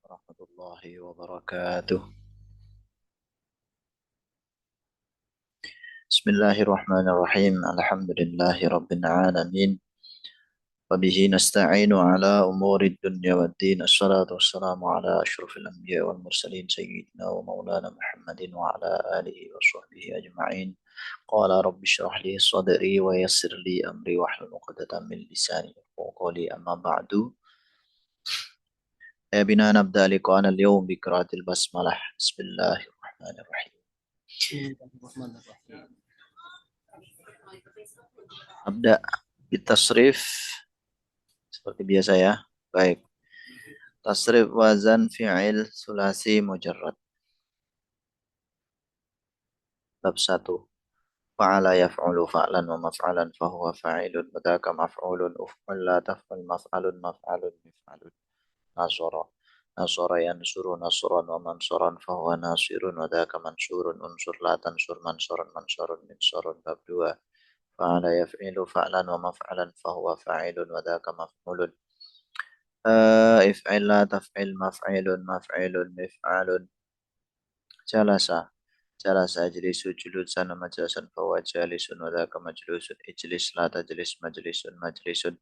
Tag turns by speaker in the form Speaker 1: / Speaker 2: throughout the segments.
Speaker 1: ورحمة الله وبركاته. بسم الله الرحمن الرحيم. الحمد لله رب العالمين، وبه نستعين على أمور الدنيا والدين. الصلاة والسلام على أشرف الأنبياء والمرسلين سيدنا ومولانا محمد وعلى آله وصحبه أجمعين. قال رب اشرح لي صدري ويسر لي أمري واحلل عقدة من لساني يفقهوا قولي. أما بعد، بنا نبدأ لقاءنا اليوم بقراءة البسملة. بسم الله الرحمن الرحيم. Abda bitasrif seperti biasa ya. Baik. Tasrif wazan fi'il sulasi mujarrad. Bab 1. Fa'ala yaf'ulu fa'lan wa maf'alan fahuwa fa'ilun wa dzaka maf'ulun uf'al la taf'al maf'alun maf'alun mif'alun. Nasara. Nasara yansuru nasran wa mansuran fahuwa nasirun wa dzaka mansurun unsur la tansur mansuran mansurun minsurun. Bab 2. Fa'ala yaf'ilu fa'lan wa maf'alan fahuwa fa'ilun wa dzaka maf'ulun. If'il la taf'il maf'ilun maf'ilun mif'alun. Jalasa. Jalasa ajlisu julusan majlisan fahuwa jalisun wa dzaka majlusun. Ijlis la tajlis majlisun majlisun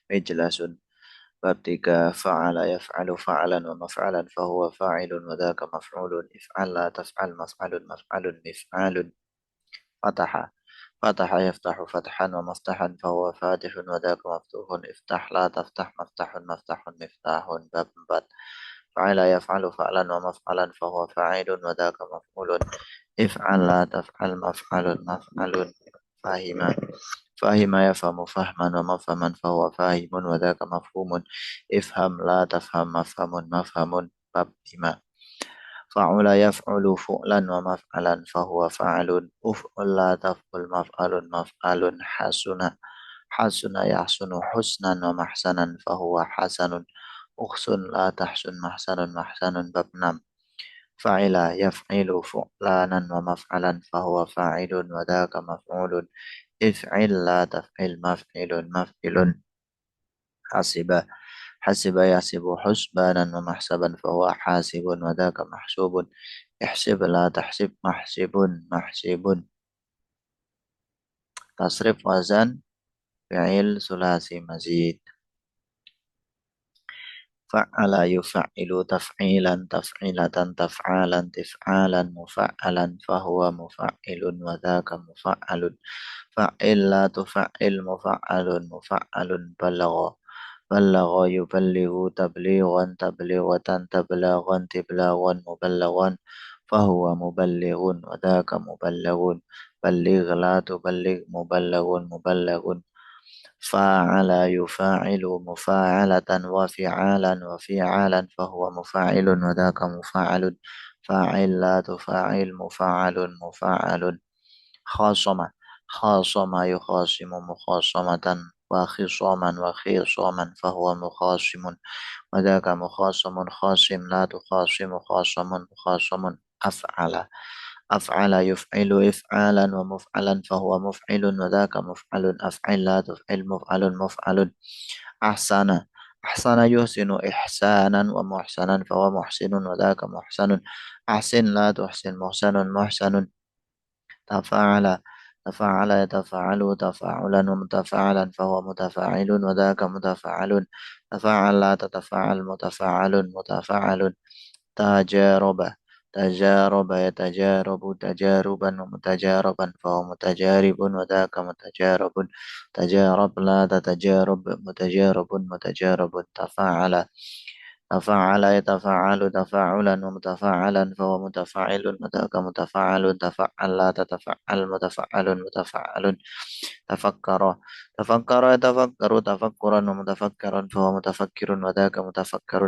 Speaker 1: ijlasun. Bab 3. Fa'ala yaf'alu fa'alan wa maf'alan fahuwa fa'ilun wa dzaka maf'ulun. If'al la taf'al maf'alun maf'alun mif'alun. Fataha. Fataha yaftahu fathan wa maftahan fahuwa fatihun wa dzaka maftuhun. Iftah la taftah maftahun maftahun miftahun. Bab 4. Fa'ala yaf'alu fa'lan wa maf'alan fahuwa fa'ilun wa dzaka maf'ulun. If'al la taf'al maf'alun maf'alun. Fahima. Fahima yafhamu fahman wa mafhaman fahuwa fahimun wa dzaka mafhumun. Ifham la tafham mafhamun mafhamun. Bab 5. Fa'ula yaf'ulu fu'lan wa maf'alan fahuwa fa'alun. Uf'ul la taf'ul maf'alun maf'alun. Hasuna. Hasuna yahsunu husnan wa mahsanan fahuwa hasanun. Ukhsun la tahsun mahsanun mahsanun. Bab 6. Fa'ila yaf'ilu fu'lanan wa maf'alan fahuwa fa'ilun wa dzaka maf'ulun. If'il la taf'il maf'ilun maf'ilun. Hasiba. Hasiba yahsibu husbanan wa mahsaban fahuwa hasibun wa dzaka mahsubun. Ihsib la tahsib mahsibun mahsibun. Tasrif wazan fi'il sulasi mazid. Fa'ala yufa'ilu taf'ilan taf'ilatan taf'alan tif'alan mufa'alan fahuwa mufa'ilun wa dzaka mufa'alun. Fa'il la tufa'il mufa'alun mufa'alun. Balagha. Balagha yuballighu tablighan tablighatan tablaghan tiblaghan muballighan fahuwa muballighun wa dzaka muballaghun. Balligh la tuballigh muballaghun muballaghun. Fa'ala yufa'ilu mufa'alatan wa fi'alan wa fi'alan fahuwa mufa'ilun wa dzaka mufa'alun. Fa'il la tufa'il mufa'alun mufa'alun. Khasama. Khasama yukhasimu mukhasamatan wa khisaman wa khisaman fahuwa mukhasimun wa dzaka mukhasamun khasim la tukhasimu khasamun mukhasamun. Af'ala. أفعل يفعل إفعالا ومفعلا فهو مفعل وذاك مفعل. أفعل لا تفعل مفعل مفعل. أحسن. أحسن يحسن إحسانا ومحسنا فهو محسن وذاك محسن. أحسن لا تحسن محسن محسن. تفاعل. تفاعل يتفاعل تفاعلا ومتفاعلا فهو متفاعل وذاك متفاعل. تفاعل لا تتفاعل متفاعل متفاعل. تجارب. تجارب يتجارب تجاربا ومتجاربا فهو متجارب وذاك متجارب. تجارب لا تتجارب متجارب متجارب. تفاعل. تفاعل يتفاعل تفاعلا ومتفاعلا فهو متفاعل وذاك متفاعل. تفعل لا تتفعل متفعل متفعل. تفكر. تفكر يتفكر تفكرا ومتفكرا فهو متفكر وذاك متفكر.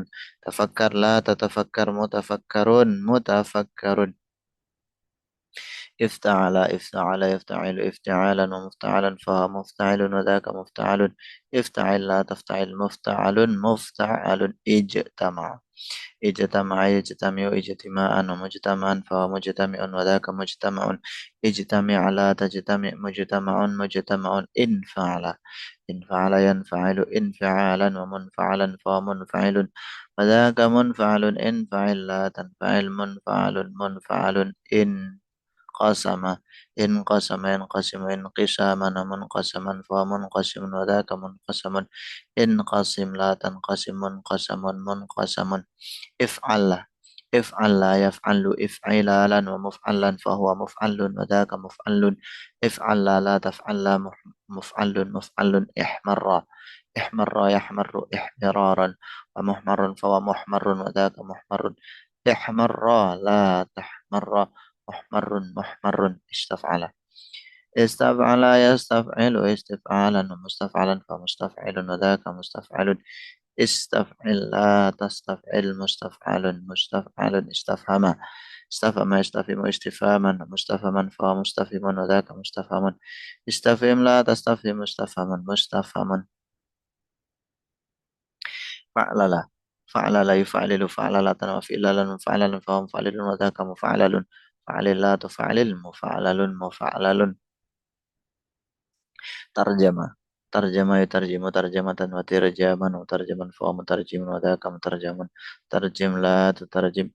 Speaker 1: تفكر لا تتفكر متفكر متفكر. افتعل افتعل يفتعل افتعالا ومفتعلا فهو مفتعل وذاك مفتعل افتعل لا تفتعل مفتعل مفتعل اجتمع اجتمع يجتمع اجتماعا ومجتمعا فهو مجتمع وذاك مجتمع اجتمع لا تجتمع مجتمع مجتمع إن فعل إن فعل ينفعل انفعالا ومنفعلا فهو منفعل وذاك منفعل إن فعل لا تنفعل منفعل منفعل إن قسم انقسم ينقسم انقساما منقسما فمنقسم وذاك منقسم انقسم لا تنقسم منقسم منقسم افعل افعل لا يفعل افعلالا ومفعلا فهو مفعل وذاك مفعل افعل لا تفعل لا مفعل مفعل احمر احمر يحمر احمرارا ومحمر فهو محمر وذاك محمر احمر لا تحمر محمر محمر استفعل استفعل يستفعل استفعالا ومستفعلا فمستفعل وذاك مستفعل استفعل لا تستفعل مستفعل مستفعل استفهم استفهم يستفهم استفهاما مستفهما فمستفهم وذاك مستفهم استفهم لا تستفهم مستفهما مستفهما فعلل فعلل يفعلل فعللة وفعللا مفعللا فهو مفعلل وذاك مفعلل فعلل لا تفعلل مفعلل مفعلل ترجمة ترجمة يترجم ترجمة وترجما وترجما فهو مترجم وذاك مترجم ترجم لا تترجم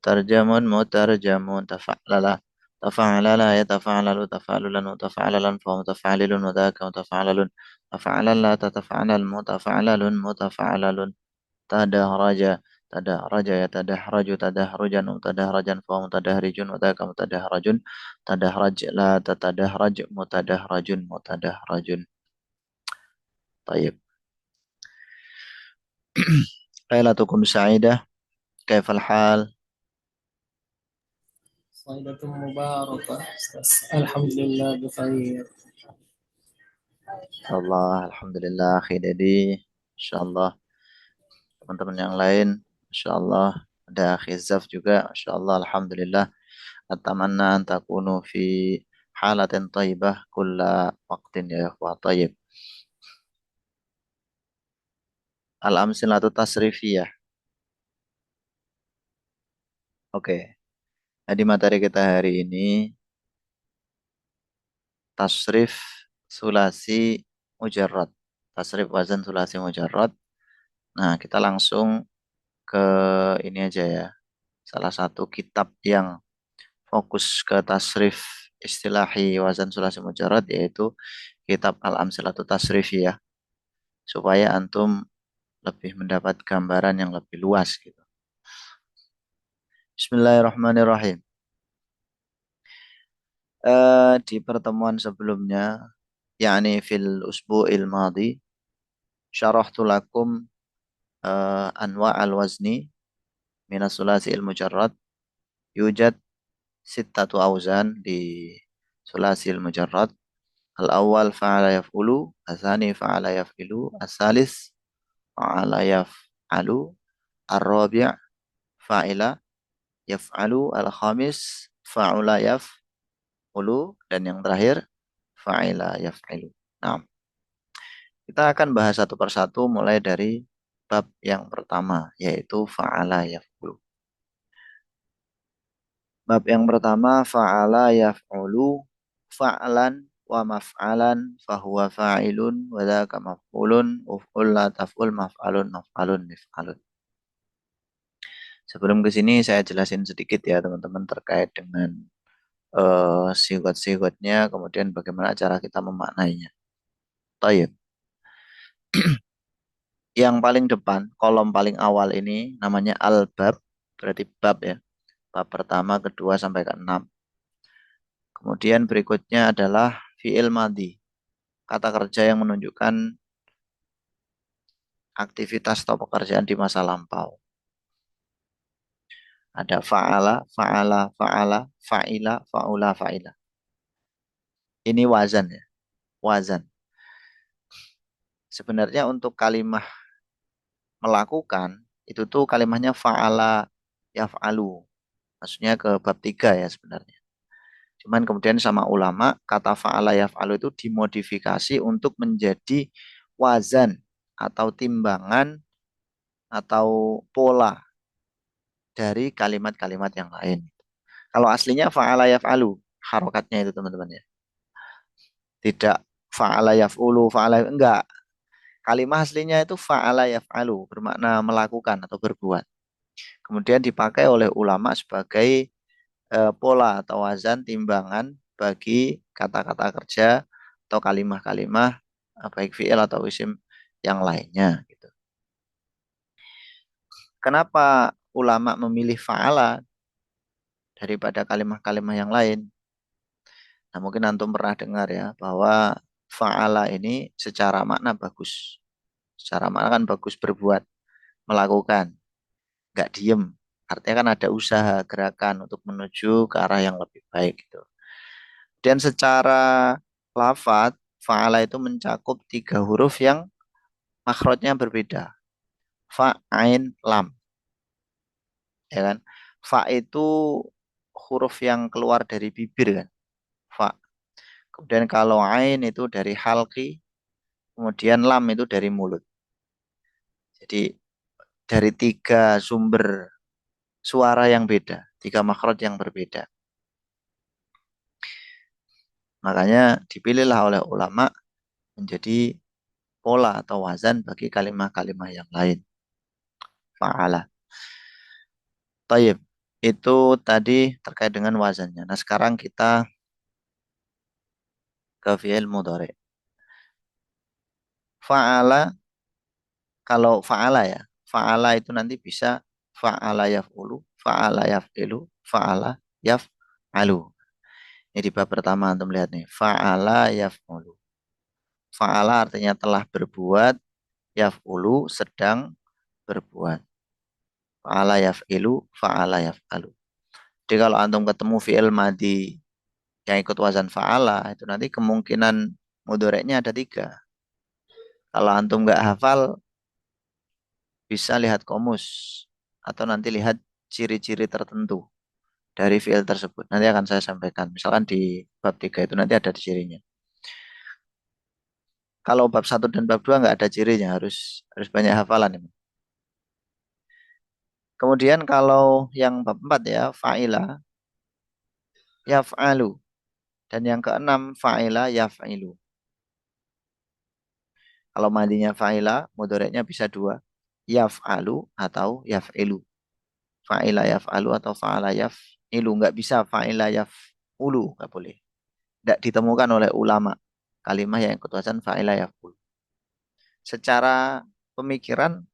Speaker 1: ترجم مترجم تفعلل تفعلل يتفعلل تفعللا وتفعللا فهو متفعلل وذاك متفعلل تفعلل لا تتفعلل متفعلل متفعلل تدهرج تدهرج يتدهرج تدهرجا وتدهرجا فهو متدهرج وذاك متدهرج تدهرج لا تتدهرج متدهرج متدهرج طيب ليلتكم سعيدة كيف الحال
Speaker 2: صيدة مباركة. الحمد لله بخير.
Speaker 1: Allah Alhamdulillah akhi Dedi InsyaAllah teman-teman yang lain InsyaAllah ada akhi Zaf juga InsyaAllah Alhamdulillah Atamanna an takunu fi halatin taibah kulla waqtin ya ikhwah taib Al-amsilatu tasrifiyah Oke Jadi materi kita hari ini tasrif sulasi mujarrad tasrif wazan sulasi mujarrad Nah kita langsung ke ini aja ya salah satu kitab yang fokus ke tasrif istilahi wazan sulasi mujarrad yaitu kitab Al-Amsilatu Tasrifiyah supaya antum lebih mendapat gambaran yang lebih luas gitu. Bismillahirrahmanirrahim. Di pertemuan sebelumnya yakni fil usbu'il madi syarahtu lakum anwa' al-wazni minas sulasi il-mujarrad yujad sittatu auzan di sulasi il-mujarrad al-awwal fa'ala yaf'ulu al-thani fa'ala yaf'ilu al-thalith fa'ala yaf'alu ar-rabi' fa'ila yaf'alu al-khamis fa'ula yaf'ulu dan yang terakhir fa'ila yaf'ilu. Nah, kita akan bahas satu persatu mulai dari bab yang pertama yaitu fa'ala yaf'ulu. Bab yang pertama fa'ala yaf'ulu fa'lan wa maf'alan fahuwa fa'ilun wa dzaka maf'ulun uf'ul la taf'ul maf'alun maf'alun mif'alun. Sebelum ke sini saya jelasin sedikit ya teman-teman terkait dengan sigot-sigotnya kemudian bagaimana cara kita memaknainya. Tayyib. Yang paling depan, kolom paling awal ini namanya al-bab, berarti bab ya. Bab pertama, kedua sampai ke-6. Kemudian berikutnya adalah fi'il madhi, kata kerja yang menunjukkan aktivitas atau pekerjaan di masa lampau. Ada fa'ala, fa'ala, fa'ala, fa'ila, fa'ula, fa'ila. Ini wazan ya, wazan. Sebenarnya untuk kalimah melakukan, itu tuh kalimahnya fa'ala yaf'alu. Maksudnya ke bab 3 ya sebenarnya. Cuman kemudian sama ulama kata fa'ala yaf'alu itu dimodifikasi untuk menjadi wazan atau timbangan atau pola dari kalimat-kalimat yang lain. Kalau aslinya fa'ala yaf'alu, harokatnya itu teman-teman ya. Tidak fa'ala yaf'ulu, enggak. Kalimat aslinya itu fa'ala yaf'alu, bermakna melakukan atau berbuat. Kemudian dipakai oleh ulama sebagai pola atau wazan timbangan bagi kata-kata kerja atau kalimah-kalimah baik fi'il atau isim yang lainnya gitu. Kenapa ulama memilih fa'ala daripada kalimah-kalimah yang lain? Nah, mungkin antum pernah dengar ya bahwa fa'ala ini secara makna bagus. Secara makna kan bagus berbuat, melakukan, nggak diem. Artinya kan ada usaha, gerakan untuk menuju ke arah yang lebih baik gitu. Dan secara lafadz, fa'ala itu mencakup tiga huruf yang makhrajnya berbeda. Fa, ain, lam. Ya kan? Fa itu huruf yang keluar dari bibir kan. Fa. Kemudian kalau ain itu dari halki, kemudian lam itu dari mulut. Jadi dari tiga sumber suara yang beda, tiga makhraj yang berbeda. Makanya dipilihlah oleh ulama menjadi pola atau wazan bagi kalimah-kalimah yang lain. Fa'ala. Taib. Itu tadi terkait dengan wazannya. Nah, sekarang kita ke fi'il mudhari. Fa'ala, kalau fa'ala ya, fa'ala itu nanti bisa fa'ala yaf'ulu, fa'ala yaf'ilu, fa'ala yaf'alu. Ini di bab pertama antum lihat nih, fa'ala yaf'ulu. Fa'ala artinya telah berbuat, yaf'ulu sedang berbuat. Fa'ala yaf'ilu, fa'ala yaf'alu. Jadi kalau antum ketemu fi'il madi yang ikut wazan fa'ala, itu nanti kemungkinan mudoreknya ada tiga. Kalau antum nggak hafal, bisa lihat komus. Atau nanti lihat ciri-ciri tertentu dari fi'il tersebut. Nanti akan saya sampaikan. Misalkan di bab 3 itu nanti ada cirinya. Kalau bab 1 dan bab 2 nggak ada cirinya, harus harus banyak hafalan ini. Kemudian kalau yang bab 4 ya, fa'ila, yaf'alu. Dan yang keenam, fa'ila, yaf'ilu. Kalau madinya fa'ila, mudoreknya bisa dua. Yaf'alu atau yaf'ilu. Fa'ila yaf'alu atau fa'ala yaf'ilu. Nggak bisa fa'ila yaf'ulu. Nggak boleh. Nggak ditemukan oleh ulama. Kalimah yang ikut wazan fa'ila yaf'ulu. Secara pemikiran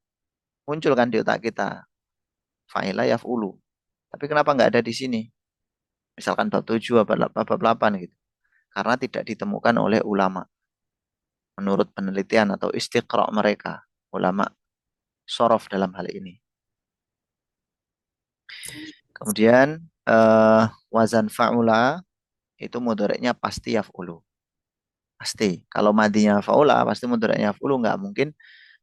Speaker 1: muncul kan di otak kita. Fa'ila yaf'ulu. Tapi kenapa nggak ada di sini? Misalkan bab 7 atau bab 8 gitu. Karena tidak ditemukan oleh ulama. Menurut penelitian atau istiqra' mereka. Ulama sorof dalam hal ini. Kemudian wazan fa'ula itu mudoreknya pasti yaf'ulu. Pasti. Kalau madinya fa'ula pasti mudoreknya yaf'ulu. Nggak mungkin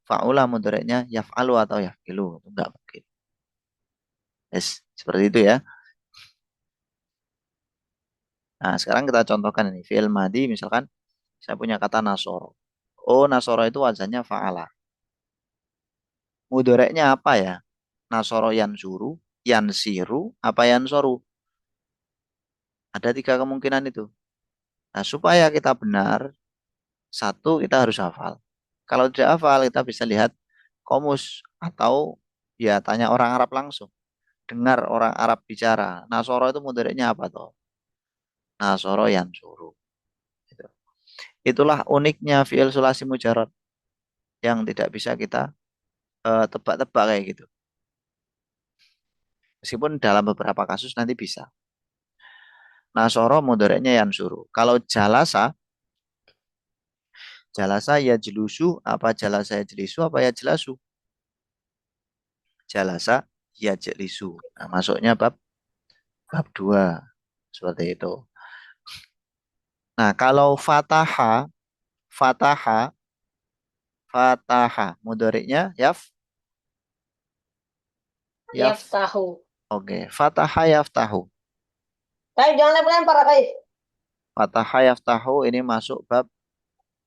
Speaker 1: fa'ula mudoreknya yaf'alu atau yaf'ilu. Nggak mungkin. Yes, seperti itu ya. Nah, sekarang kita contohkan ini. Fi'il madi misalkan saya punya kata nasoro. Oh, nasoro itu wazannya fa'ala. Mudoreknya apa ya? Nasoro yansuru, yansiru, apa yansoru? Ada tiga kemungkinan itu. Nah, supaya kita benar, satu, kita harus hafal. Kalau tidak hafal, kita bisa lihat komus atau ya tanya orang Arab langsung. Dengar orang Arab bicara. Nasoro itu mudhari'nya apa toh? Nasoro yansuru. Gitu. Itulah uniknya fi'il sulasi mujarad yang tidak bisa kita tebak-tebak kayak gitu. Meskipun dalam beberapa kasus nanti bisa. Nasoro mudhari'nya yansuru. Kalau jalasa ya jelusu, apa jalasa ya jelisu, apa ya jelasu? Jalasa ya jelisu. Nah, masuknya bab 2. Seperti itu. Nah, kalau fataha, fataha, mudhari'nya yaf,
Speaker 2: Yaftahu.
Speaker 1: oke, fataha yaftahu.
Speaker 2: Kai jangan lempar-lempar, Kai.
Speaker 1: Fataha yaftahu ini masuk bab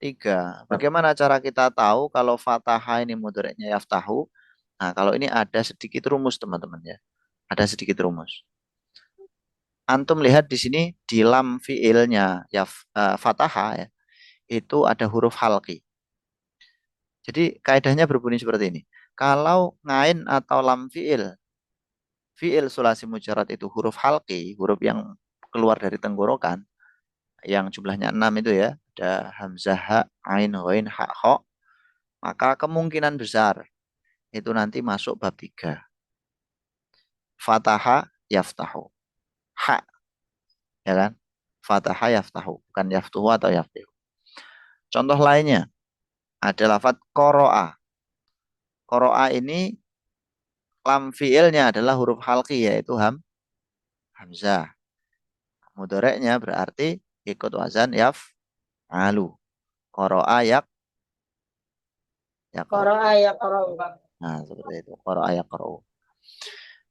Speaker 1: 3. Bagaimana cara kita tahu kalau fataha ini mudhari'nya yaftahu? Nah, kalau ini ada sedikit rumus teman-teman ya. Ada sedikit rumus. Antum lihat di sini di lam fiilnya ya fataha ya, itu ada huruf halqi. Jadi kaidahnya berbunyi seperti ini. Kalau ngain atau lam fiil sulasi mujarad itu huruf halqi, huruf yang keluar dari tenggorokan, yang jumlahnya 6 itu ya, ada hamzah, ha, ain, ghain, ha, kha, maka kemungkinan besar itu nanti masuk bab 3. Fataha yaftahu. Ha, ya kan? Fataha yaftahu, bukan yaftuhu atau yaftihu. Contoh lainnya ada lafadz qoro'a. Qoro'a ini lam fiilnya adalah huruf halqi yaitu hamzah. Mudhoreknya berarti ikut wazan alu. Qoro'a yaqro.
Speaker 3: Qara'a yaqra'u.
Speaker 1: Nah, seperti itu. Qoro'a yaqro.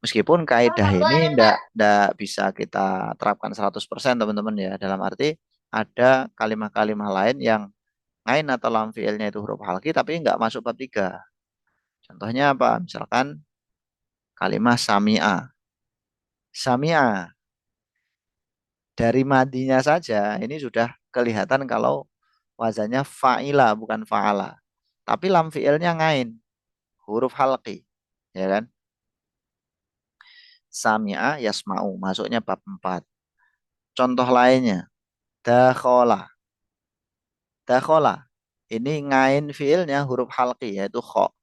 Speaker 1: Meskipun kaidah ini ndak bisa kita terapkan 100% teman-teman ya. Dalam arti ada kalimat-kalimat lain yang ain atau lam fiilnya itu huruf halqi tapi nggak masuk bab 3. Contohnya apa? Misalkan kalimat sami'a. Sami'a dari madinya saja ini sudah kelihatan kalau wazannya fa'ila bukan fa'ala. Tapi lam fiilnya ngain, huruf halqi, ya kan? Sami'a yasma'u, masuknya bab 4. Contoh lainnya, dakhola. Dakhola, ini ngain fiilnya huruf halqi, yaitu kho.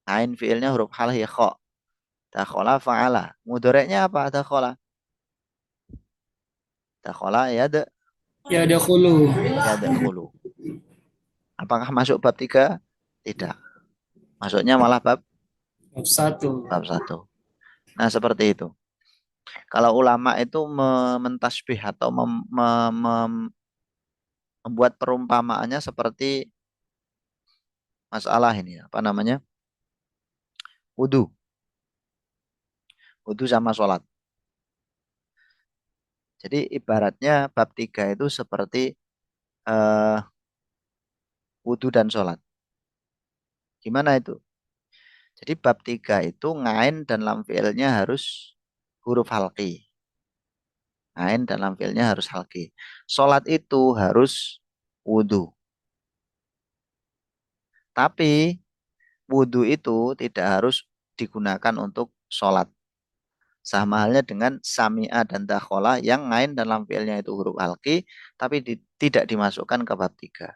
Speaker 1: Ngain fiilnya huruf halqi, kho. Dakhola fa'ala. Mudhoreknya apa dakhola? Dakhola
Speaker 2: Ya dahulu.
Speaker 1: yadkhulu. Apakah masuk bab 3? Tidak. Masuknya malah
Speaker 2: Bab satu.
Speaker 1: bab 1. Nah, seperti itu. Kalau ulama itu mentasbih atau membuat perumpamaannya seperti masalah ini, apa namanya? Wudu. Wudu sama sholat. Jadi ibaratnya bab 3 itu seperti eh, wudu dan sholat. Gimana itu? Jadi bab 3 itu ngain dan lam fiilnya harus huruf halqi. Ngain dan lam fiilnya harus halqi. Sholat itu harus wudu. Tapi wudu itu tidak harus digunakan untuk sholat. Sama halnya dengan sami'a dan dakhola yang ngain dan lam fiilnya itu huruf halqi, tapi tidak dimasukkan ke bab 3.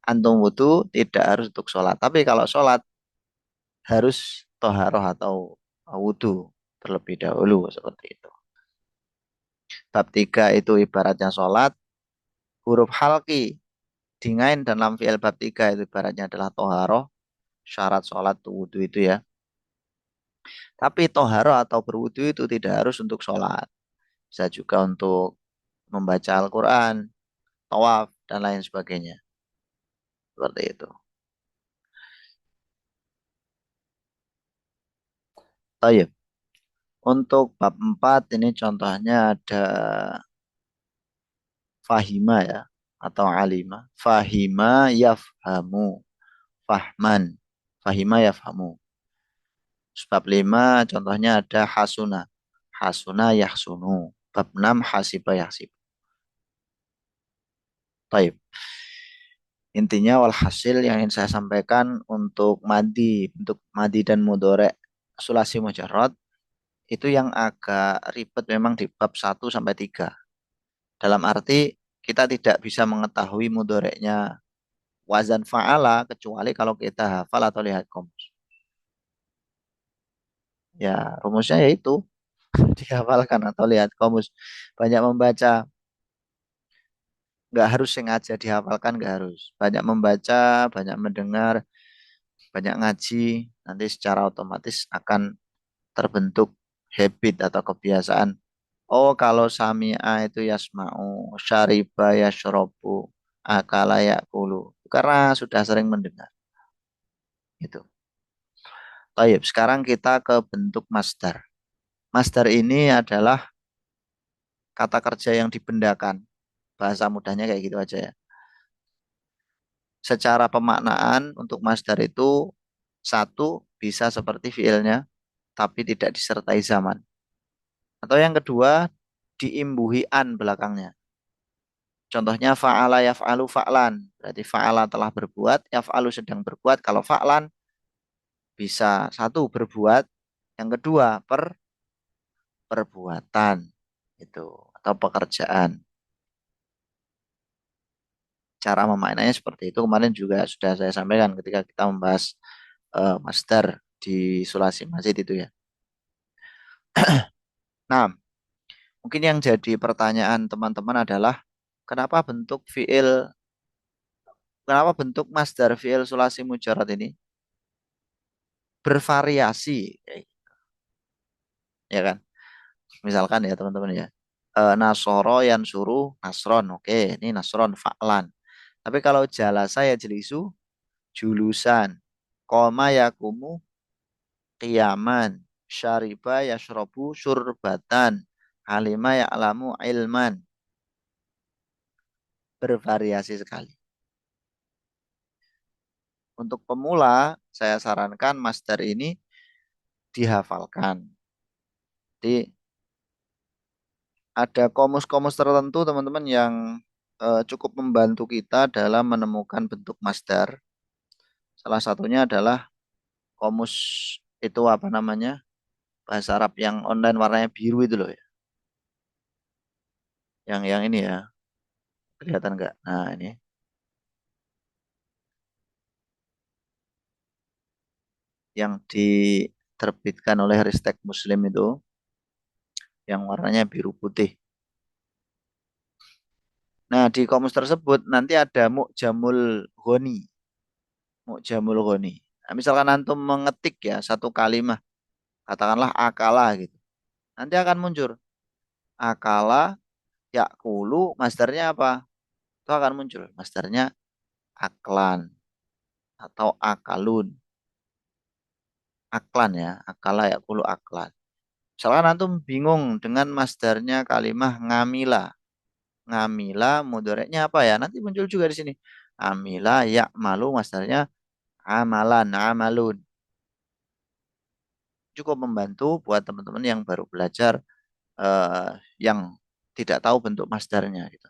Speaker 1: Antum wudu tidak harus untuk sholat. Tapi kalau sholat harus toharoh atau wudu terlebih dahulu seperti itu. Bab 3 itu ibaratnya sholat, huruf halqi dingain dan lam fi'il bab 3 itu ibaratnya adalah toharoh, syarat sholat wudu itu ya. Tapi toharoh atau berwudu itu tidak harus untuk sholat. Bisa juga untuk membaca Al-Quran, tawaf, dan lain sebagainya. Seperti itu. Tayyib. Untuk bab 4 ini contohnya ada fahima ya atau alima. Fahima yafhamu. Fahman. Fahima yafhamu. Bab 5 contohnya ada hasuna. Hasuna yahsunu. Bab 6 hasiba yahsib. Taib. Intinya walhasil yang ingin saya sampaikan untuk madi dan mudore sulasi mujarrad itu yang agak ribet memang di bab 1 sampai 3. Dalam arti kita tidak bisa mengetahui mudoreknya wazan fa'ala kecuali kalau kita hafal atau lihat komus. Ya, rumusnya yaitu dihafalkan atau lihat komus. Banyak membaca, nggak harus sengaja dihafalkan, nggak harus. Banyak membaca, banyak mendengar, banyak ngaji, nanti secara otomatis akan terbentuk habit atau kebiasaan. Oh, kalau sami'a itu yasma'u, syariba yashrobu, akala yakulu. Karena sudah sering mendengar. Itu. Taib, sekarang kita ke bentuk masdar. Masdar ini adalah kata kerja yang dibendakan. Bahasa mudahnya kayak gitu aja ya. Secara pemaknaan untuk masdar itu satu bisa seperti fiilnya tapi tidak disertai zaman. Atau yang kedua diimbuhi an belakangnya. Contohnya fa'ala yaf'alu fa'lan. Berarti fa'ala telah berbuat, yaf'alu sedang berbuat. Kalau fa'lan bisa satu berbuat, yang kedua perbuatan itu atau pekerjaan. Cara memaknainya seperti itu kemarin juga sudah saya sampaikan ketika kita membahas masdar di sulasi masjid itu ya. Nah, mungkin yang jadi pertanyaan teman-teman adalah kenapa bentuk masdar fi'il sulasi mujarad ini bervariasi, ya kan? Misalkan ya teman-teman ya. Nasoro yang suruh nasron, oke, ini nasron fa'lan. Tapi kalau jalasa ya jelisu julusan, koma yakumu qiyaman, syariba yashrobu syurbatan, alima ya'lamu ilman. Bervariasi sekali. Untuk pemula, saya sarankan master ini dihafalkan. Jadi ada komus-komus tertentu teman-teman yang cukup membantu kita dalam menemukan bentuk masdar. Salah satunya adalah komus itu apa namanya? Bahasa Arab yang online warnanya biru itu loh ya. Yang ini ya, kelihatan nggak? Nah, ini yang diterbitkan oleh Ristek Muslim itu yang warnanya biru putih. Nah, di komus tersebut nanti ada Mu'jamul Ghani. Mu'jamul Ghani. Nah, misalkan antum mengetik ya satu kalimat, katakanlah akala gitu. Nanti akan muncul akala, yakulu, masdarnya apa? Itu akan muncul. Masdarnya aklan atau akalun. Aklan ya, akala yakulu aklan. Misalkan antum bingung dengan masdarnya kalimah ngamila. Ngamila mudoreknya apa ya? Nanti muncul juga di sini. Amila yakmalu masdarnya amalan, amalun. Cukup membantu buat teman-teman yang baru belajar yang tidak tahu bentuk masdarnya gitu.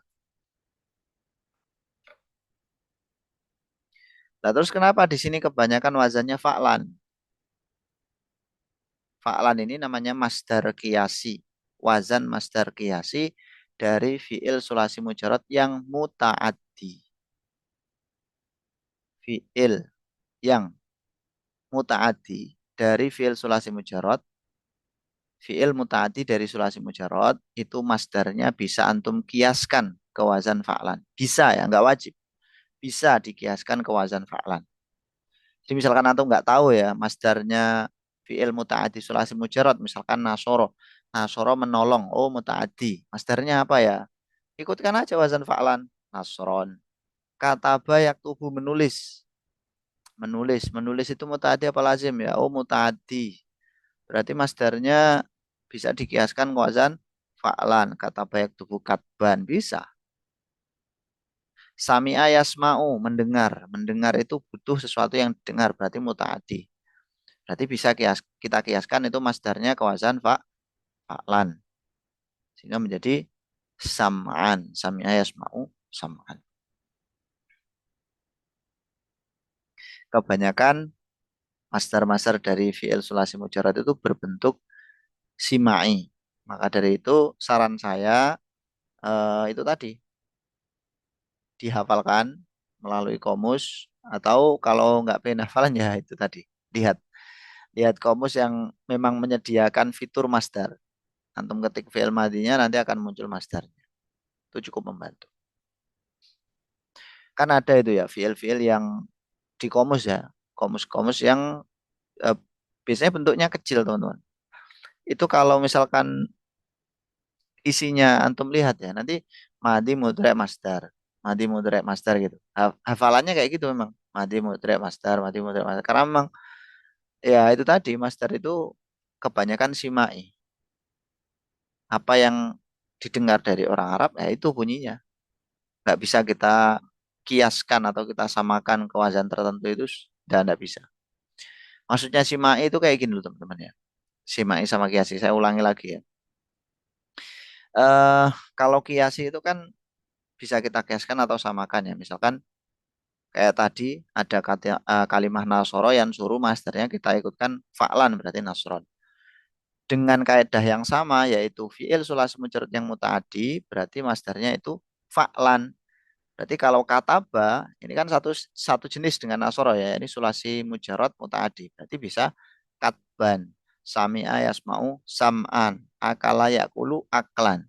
Speaker 1: Nah, terus kenapa di sini kebanyakan wazannya fa'lan? Fa'lan ini namanya masdar qiyasi. Wazan masdar qiyasi dari fi'il sulasi mujarad yang muta'addi. Fi'il yang muta'addi dari fi'il sulasi mujarad. Fi'il muta'addi dari sulasi mujarad itu masdarnya bisa antum kiaskan ke wazan fa'lan. Bisa ya, nggak wajib. Bisa dikiaskan ke wazan fa'lan. Jadi misalkan antum nggak tahu ya masdarnya fi'il muta'addi sulasi mujarad, misalkan nasoro. Nasoro menolong, oh muta'addi. Masdarnya apa ya? Ikutkan aja wazan fa'lan. Nasron. Kataba yaktubu menulis. Menulis itu muta'addi apa lazim ya? Oh muta'addi. Berarti masdarnya bisa dikiaskan ke wazan fa'lan. Kataba yaktubu katban. Bisa. Sami'a yasma'u mendengar. Mendengar itu butuh sesuatu yang didengar. Berarti muta'addi. Berarti bisa kita kiaskan itu masdarnya ke wazan fa'lan. Sehingga menjadi sam'an. Sami'a yasma'u sam'an. Kebanyakan masdar-masdar dari fi'il sulasi mujarad itu berbentuk simai. Maka dari itu saran saya itu tadi dihafalkan melalui komus atau kalau nggak pengen hafalan ya itu tadi lihat lihat komus yang memang menyediakan fitur masdar. Antum ketik fi'il madinya nanti akan muncul masdarnya. Itu cukup membantu. Kan ada itu ya fiil-fiil yang di komus ya, komus-komus yang eh, biasanya bentuknya kecil teman-teman. Itu kalau misalkan isinya antum lihat ya, nanti madi mudhari masdar, madi mudhari masdar gitu. Hafalannya kayak gitu memang, madi mudhari masdar, madi mudhari masdar. Karena memang ya itu tadi masdar itu kebanyakan simai. Apa yang didengar dari orang Arab ya itu bunyinya. nggak bisa kita kiaskan atau kita samakan ke wazan tertentu itu sudah nggak bisa. Maksudnya simai itu kayak gini loh teman-teman ya. Simai sama kiasi. Saya ulangi lagi ya. eh Kalau kiasi itu kan bisa kita kiaskan atau samakan ya. Misalkan kayak tadi ada kata, kalimah nasoro yang suruh masternya kita ikutkan fa'lan berarti nasron. Dengan kaidah yang sama yaitu fi'il sulasi mujarrad yang mutaaddi berarti masternya itu fa'lan. Berarti kalau kataba ini kan satu satu jenis dengan nasoro ya. Ini sulasi mujarrad mutaaddi. Berarti bisa katban, sami'a yasma'u sam'an, akala yakulu aklan.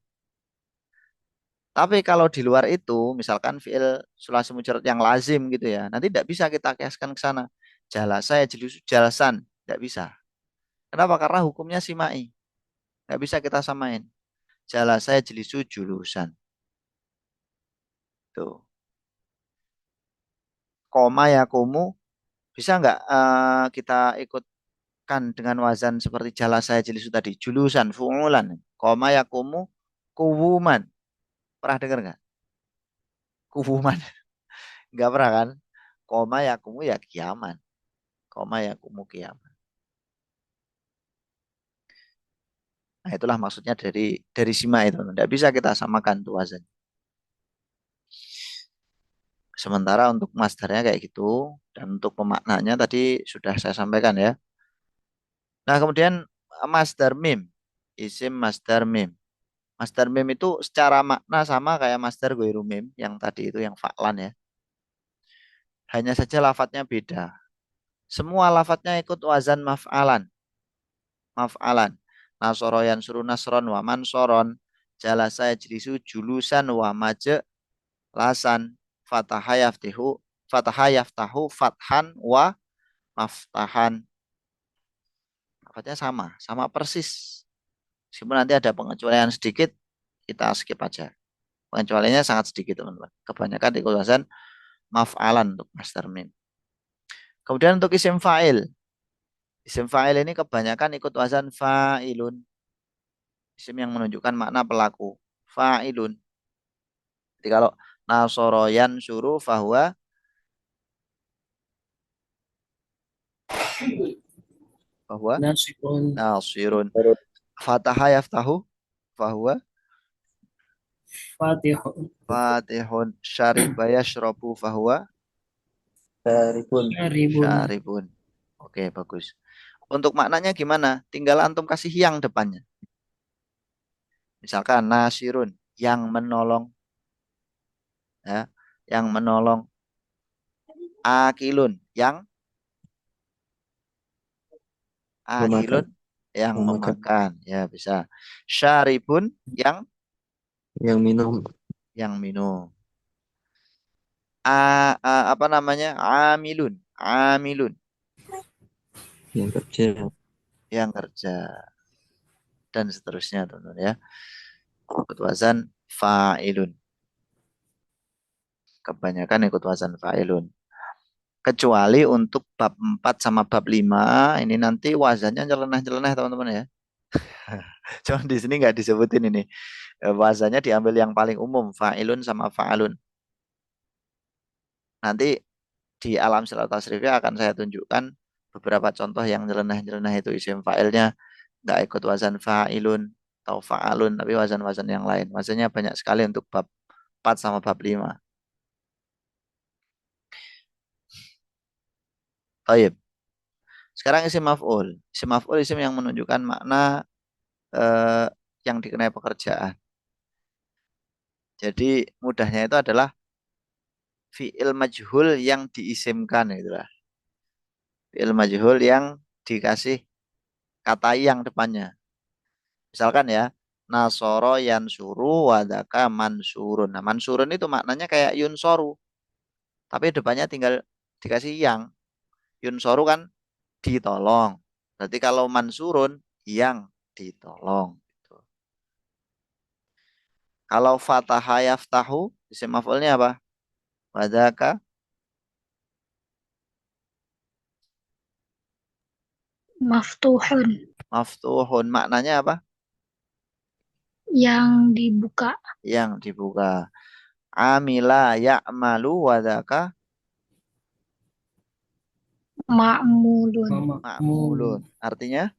Speaker 1: Tapi kalau di luar itu, misalkan fiil sulasi mujarrad yang lazim gitu ya, nanti tidak bisa kita kiaskan ke sana. Jalasa ya jelisu jalasan, tidak bisa. Kenapa? Karena hukumnya simai, tidak bisa kita samain. Jalasa ya jelisu julusan. Tuh. Koma ya kumu, bisa nggak kita ikutkan dengan wazan seperti jalasa ya jelisu tadi? Julusan, fu'ulan. Koma ya kumu, kuwuman. Pernah dengar nggak? Kuwuman. Nggak pernah kan? Koma ya kumu ya kiaman. Koma ya kumu kiaman. Nah, itulah maksudnya dari sima itu. Tidak bisa kita samakan tuh wazan. Sementara untuk masdarnya kayak gitu dan untuk pemaknanya tadi sudah saya sampaikan ya. Nah, kemudian masdar mim, isim masdar mim. Masdar mim itu secara makna sama kayak masdar ghairu mim yang tadi itu yang fa'lan ya. Hanya saja lafadznya beda. Semua lafadznya ikut wazan maf'alan, maf'alan. Nasoro yansuru nasron wa mansoron. Jalasa yajlisu julusan wa lasan fataha yaftahu fathan wa maftahan. Lafadznya sama persis. Meskipun nanti ada pengecualian sedikit, kita skip aja. Pengecualiannya sangat sedikit teman-teman. Kebanyakan di kulasan maf'alan untuk master mim. Kemudian untuk isim fa'il. Isim fa'il ini kebanyakan ikut wazan fa'ilun. Isim yang menunjukkan makna pelaku. Fa'ilun. Jadi kalau nasoroyan suruh fahuwa fahuwa
Speaker 2: nasibun
Speaker 1: nasirun. Fataha yaftahu fahuwa
Speaker 2: fatihun
Speaker 1: fatihun. Syariba yashrabu fahuwa
Speaker 3: Syaribun.
Speaker 2: syaribun
Speaker 1: syaribun. Oke, bagus. Untuk maknanya gimana? Tinggal antum kasih yang depannya. Misalkan nasirun, yang menolong. Ya, yang menolong. Akilun, yang
Speaker 3: Memakan.
Speaker 1: akilun, yang
Speaker 3: Memakan.
Speaker 1: memakan. Ya, bisa. Syaribun,
Speaker 3: Yang minum.
Speaker 1: yang minum. Apa namanya? Amilun, amilun,
Speaker 3: Yang kerja.
Speaker 1: yang kerja. Dan seterusnya, teman-teman ya. Ikut wazan fa'ilun. Kebanyakan ikut wazan fa'ilun. Kecuali untuk bab 4 sama bab 5 ini nanti wazannya nyeleneh-nyeleneh teman-teman ya. Cuman di sini nggak disebutin ini. Wazannya diambil yang paling umum, fa'ilun sama fa'alun. Nanti di alam silat tasrifnya akan saya tunjukkan beberapa contoh yang nyeleneh-nyeleneh itu isim fa'ilnya nggak ikut wazan fa'ilun atau fa'alun tapi wazan-wazan yang lain. Wazannya banyak sekali untuk bab 4 sama bab 5. Taib. Sekarang isim maf'ul. Isim maf'ul isim yang menunjukkan makna eh, yang dikenai pekerjaan. Jadi mudahnya itu adalah fi'il majhul yang diisimkan itulah. Fi'il majhul yang dikasih kata yang depannya. Misalkan ya, nasoro yansuru wadaka mansurun. Nah, mansurun itu maknanya kayak yunsoru, tapi depannya tinggal dikasih yang. Yunsoru kan ditolong. Berarti kalau mansurun yang ditolong. Gitu. Kalau fataha yaftahu, isim maf'ulnya apa? Wadaka
Speaker 4: Maftuhun,
Speaker 1: maftuhun. Maknanya apa?
Speaker 4: yang dibuka.
Speaker 1: Yang dibuka. Amila ya'malu wadaka
Speaker 4: Ma'mulun.
Speaker 1: ma'mulun. Artinya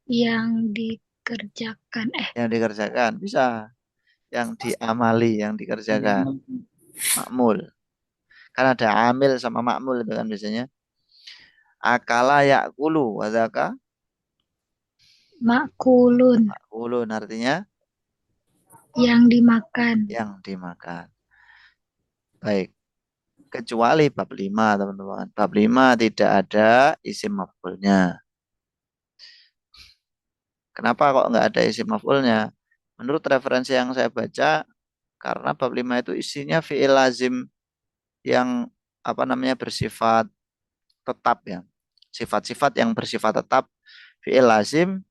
Speaker 4: Yang dikerjakan.
Speaker 1: yang dikerjakan. Bisa. Yang diamali, yang dikerjakan. Ma'mul. Kan ada amil sama ma'mul itu kan biasanya. Akala ya'kulu wadaka
Speaker 4: Ma'kulun.
Speaker 1: ma'kulun. Artinya
Speaker 4: Yang dimakan.
Speaker 1: yang dimakan. Baik. Kecuali bab 5 teman-teman. Bab 5 tidak ada isim maf'ulnya. Kenapa kok nggak ada isim maf'ulnya? Menurut referensi yang saya baca, karena bab 5 itu isinya fi'il lazim yang apa namanya bersifat tetap ya. Sifat-sifat yang bersifat tetap, fi'il lazim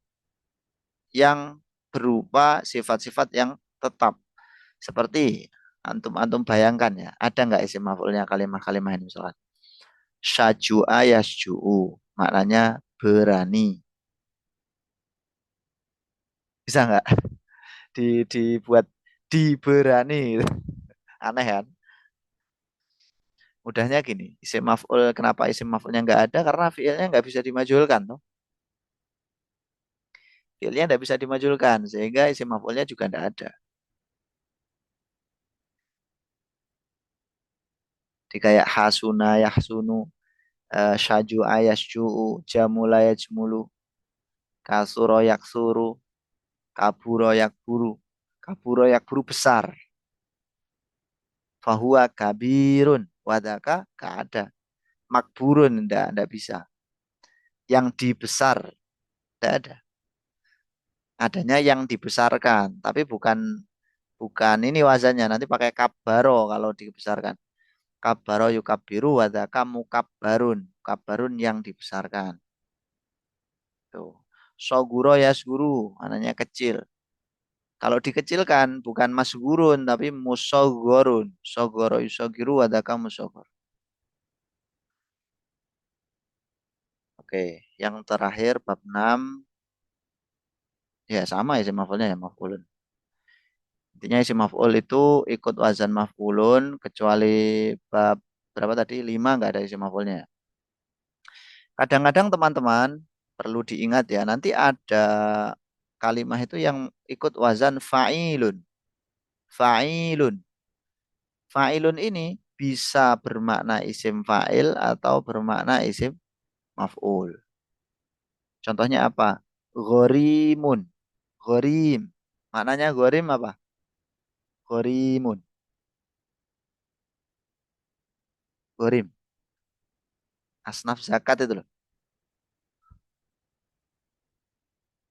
Speaker 1: yang berupa sifat-sifat yang tetap. Seperti antum-antum bayangkan ya, ada nggak isim maf'ulnya kalimat-kalimat ini misalkan. Syaju'a yasju'u, maknanya berani. Bisa nggak dibuat diberani? Aneh kan? Mudahnya gini, isim maf'ul, kenapa isim maf'ulnya nggak ada? Karena fiilnya nggak bisa dimajulkan, toh. Fiilnya nggak bisa dimajulkan, sehingga isim maf'ulnya juga nggak ada. Di kayak hasuna yahsunu, syaju yasju'u, jamula yajmulu, kasuro yaksuru, kaburo yakburu. Kaburo yakburu besar. Fahuwa kabirun, wadaka nggak ada. Makburun nggak bisa. Yang dibesar nggak ada. Adanya yang dibesarkan, tapi bukan bukan ini wazannya. Nanti pakai kabaro kalau dibesarkan. Kabaro yukabiru wadaka mukabbarun. Kabarun yang dibesarkan. Tuh. Soguro yasguru, maknanya kecil. Kalau dikecilkan bukan masgurun tapi musogorun. Sogoro yusogiru wadaka musogor. Oke, yang terakhir bab 6 ya sama ya maf'ulnya ya maf'ulun. Intinya isi maf'ul itu ikut wazan maf'ulun kecuali bab berapa tadi? 5 nggak ada isi maf'ulnya. Kadang-kadang teman-teman perlu diingat ya, nanti ada kalimat itu yang ikut wazan fa'ilun. Fa'ilun. Fa'ilun ini bisa bermakna isim fa'il atau bermakna isim maf'ul. Contohnya apa? Ghorimun. Ghorim. Maknanya ghorim apa? Ghorimun. Ghorim. Asnaf zakat itu loh.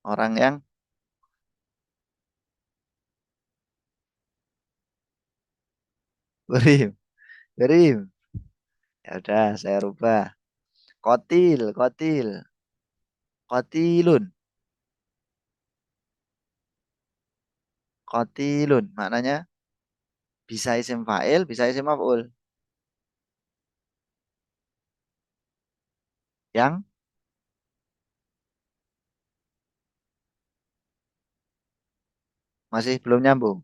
Speaker 1: Orang yang ghorim. Ghorim. Ya udah, saya rubah. Kotil, kotil, kotilun, kotilun. Maknanya bisa isim fa'il, bisa isim maf'ul. Yang masih belum nyambung.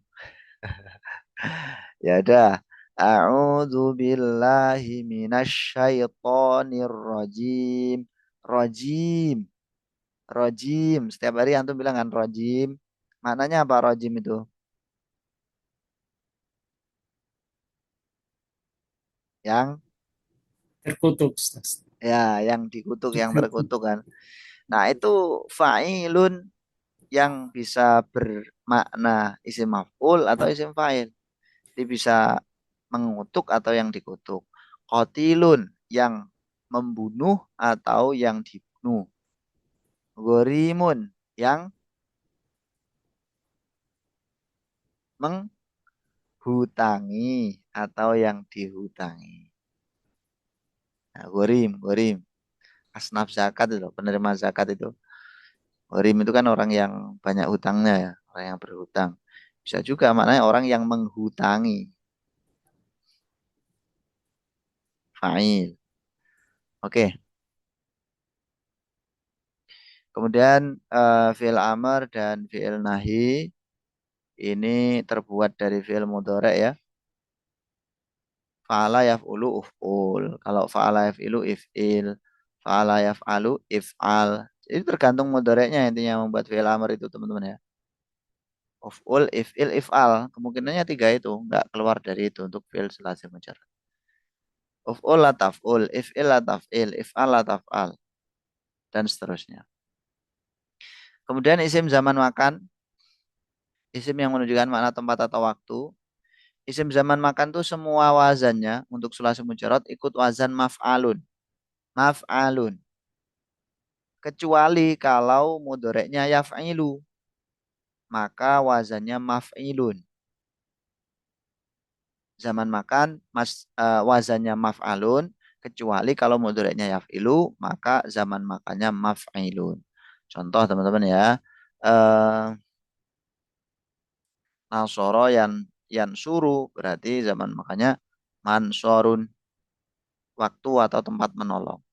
Speaker 1: Ya udah. A'udzu billahi minasyaitonir rajim. Rajim, rajim. Setiap hari antum bilang kan rajim. Maknanya apa rajim itu? Yang
Speaker 2: Terkutuk, Ustaz.
Speaker 1: ya, yang dikutuk, yang terkutuk kan. Nah, itu fa'ilun yang bisa bermakna isim maf'ul atau isim fa'il. Dia bisa mengutuk atau yang dikutuk. Qatilun yang membunuh atau yang dibunuh. Gorimun yang menghutangi atau yang dihutangi. Nah, gorim, gorim. Asnaf zakat itu, penerima zakat itu. Gorim itu kan orang yang banyak hutangnya ya, orang yang berhutang. Bisa juga maknanya orang yang menghutangi. Fa'il. Oke. Kemudian fi'il amr dan fi'il nahi ini terbuat dari fi'il mudhari' ya. Fa'ala yaf'ulu uf'ul. Kalau fa'ala yaf'ilu if'il. Fa'ala yaf'alu if'al. Itu tergantung mudhari'nya intinya membuat fi'il amr itu teman-teman ya. Uf'ul, if'il, if'al. Kemungkinannya 3 itu. Nggak keluar dari itu untuk fi'il selazim mujarrad. Uf'ul la taf'ul. If'il la taf'il. If'al la taf'al. Dan seterusnya. Kemudian isim zaman makan. Isim yang menunjukkan makna tempat atau waktu. Isim zaman makan tuh semua wazannya untuk sulasi mujarad ikut wazan maf'alun. Maf'alun. Kecuali kalau mudhoreknya yaf'ilu. Maka wazannya maf'ilun. Zaman makan wazannya maf'alun. Kecuali kalau mudhoreknya yaf'ilu. Maka zaman makannya maf'ilun. Contoh teman-teman ya. Nasoro yang suruh berarti zaman makannya mansorun, waktu atau tempat menolong.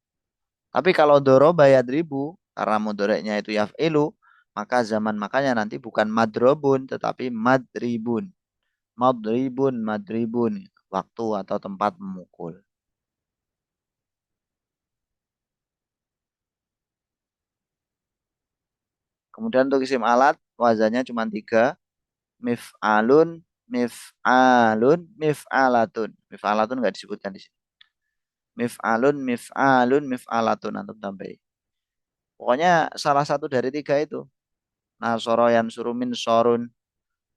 Speaker 1: Tapi kalau doroba yadribu karena mudhoreknya itu yaf'ilu, maka zaman makannya nanti bukan madrobun tetapi madribun. Madribun, madribun, waktu atau tempat memukul. Kemudian untuk isim alat wazannya cuma 3. Mif'alun, mif'alun, mif'alatun. Mif'alatun nggak disebutkan di sini. Mif'alun, mif'alun, mif'alatun antum tambahin. Pokoknya salah satu dari 3 itu. Nasoro yansuru min sorun.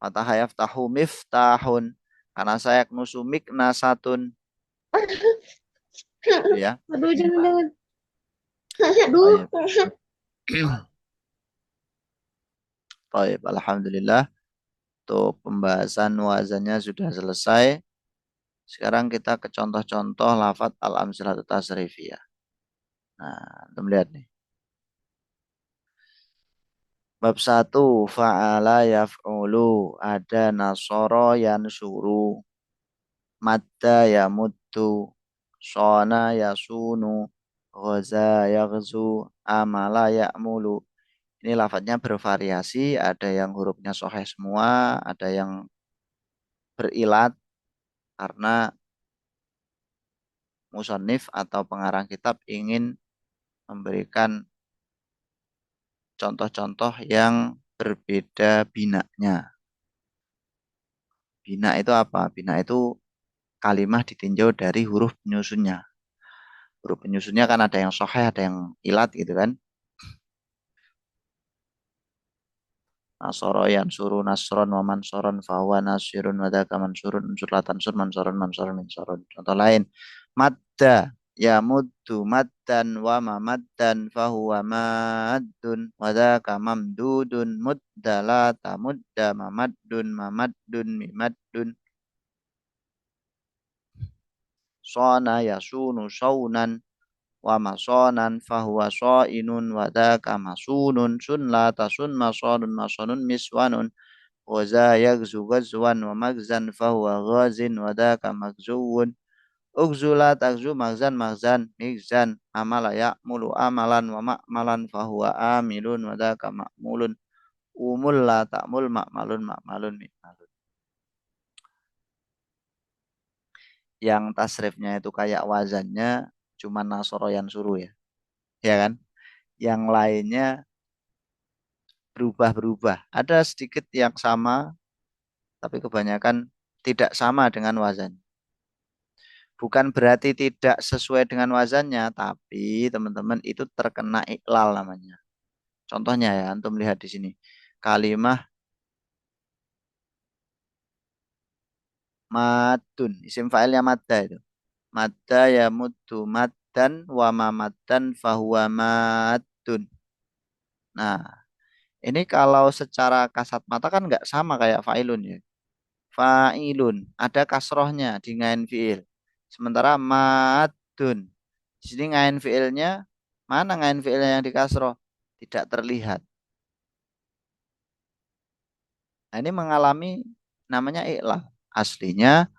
Speaker 1: Matahayaf tahu miftahun. Karena saya nusu miknasatun. Gitu ya.
Speaker 4: Aduh, jangan. Aduh.
Speaker 1: Baik. Baik, alhamdulillah. Untuk pembahasan wazannya sudah selesai. Sekarang kita ke contoh-contoh lafadz al-amsilatut tasrifiyah. Nah, kita lihat nih. Bab 1, fa'ala yaf'ulu. Ada nasoro yansuru. Madda yamuddu. Shona yasunu. Ghaza yaghzu. Amala ya'mulu. Ini lafadznya bervariasi. Ada yang hurufnya sahih semua. Ada yang berilat. Karena musonif atau pengarang kitab ingin memberikan contoh-contoh yang berbeda binanya. Bina itu apa? Bina itu kalimah ditinjau dari huruf penyusunnya. Huruf penyusunnya kan ada yang sahih, ada yang ilat gitu kan. Nasoro yansuru nasron wa mansoron fahuwa nasirun wa dzaka mansurun unsur la tansur mansoron mansoron minsoron. Contoh lain. Madda ya muddu maddan wa ma maddan fahuwa maddun wa dzaka mamdudun mudda la tamudda mamaddun mamaddun mimaddun. Sona yasunu saunan wa masonan fahuwa soinun wa dzaka masunun sun la tasun masonun masonun miswanun wa za yagzu gazwan wa magzan fahuwa ghazin wa dzaka magzuwun ugzula takzu magzan magzan migzan amala ya'mulu amalan wa ma'malan fahuwa amilun wa dzaka ma'mulun umul la ta'mul ma'malun ma'malun mi'malun. Yang tasrifnya itu kayak wazannya cuma nasoro yang suruh ya. Ya kan? Yang lainnya berubah-berubah. Ada sedikit yang sama, tapi kebanyakan tidak sama dengan wazan. Bukan berarti tidak sesuai dengan wazannya, tapi teman-teman itu terkena iklal namanya. Contohnya ya, antum lihat di sini. Kalimah madun, isim fa'ilnya madda itu. Madda ya muddu maddan wa ma maddan fahuwa maddun. Nah, ini kalau secara kasat mata kan nggak sama kayak fa'ilun ya. Fa'ilun, ada kasrohnya di ngain fi'il. Sementara madun. Di sini ngain fi'ilnya, mana ngain fi'ilnya yang di kasroh? Tidak terlihat. Nah, ini mengalami namanya i'lal. Aslinya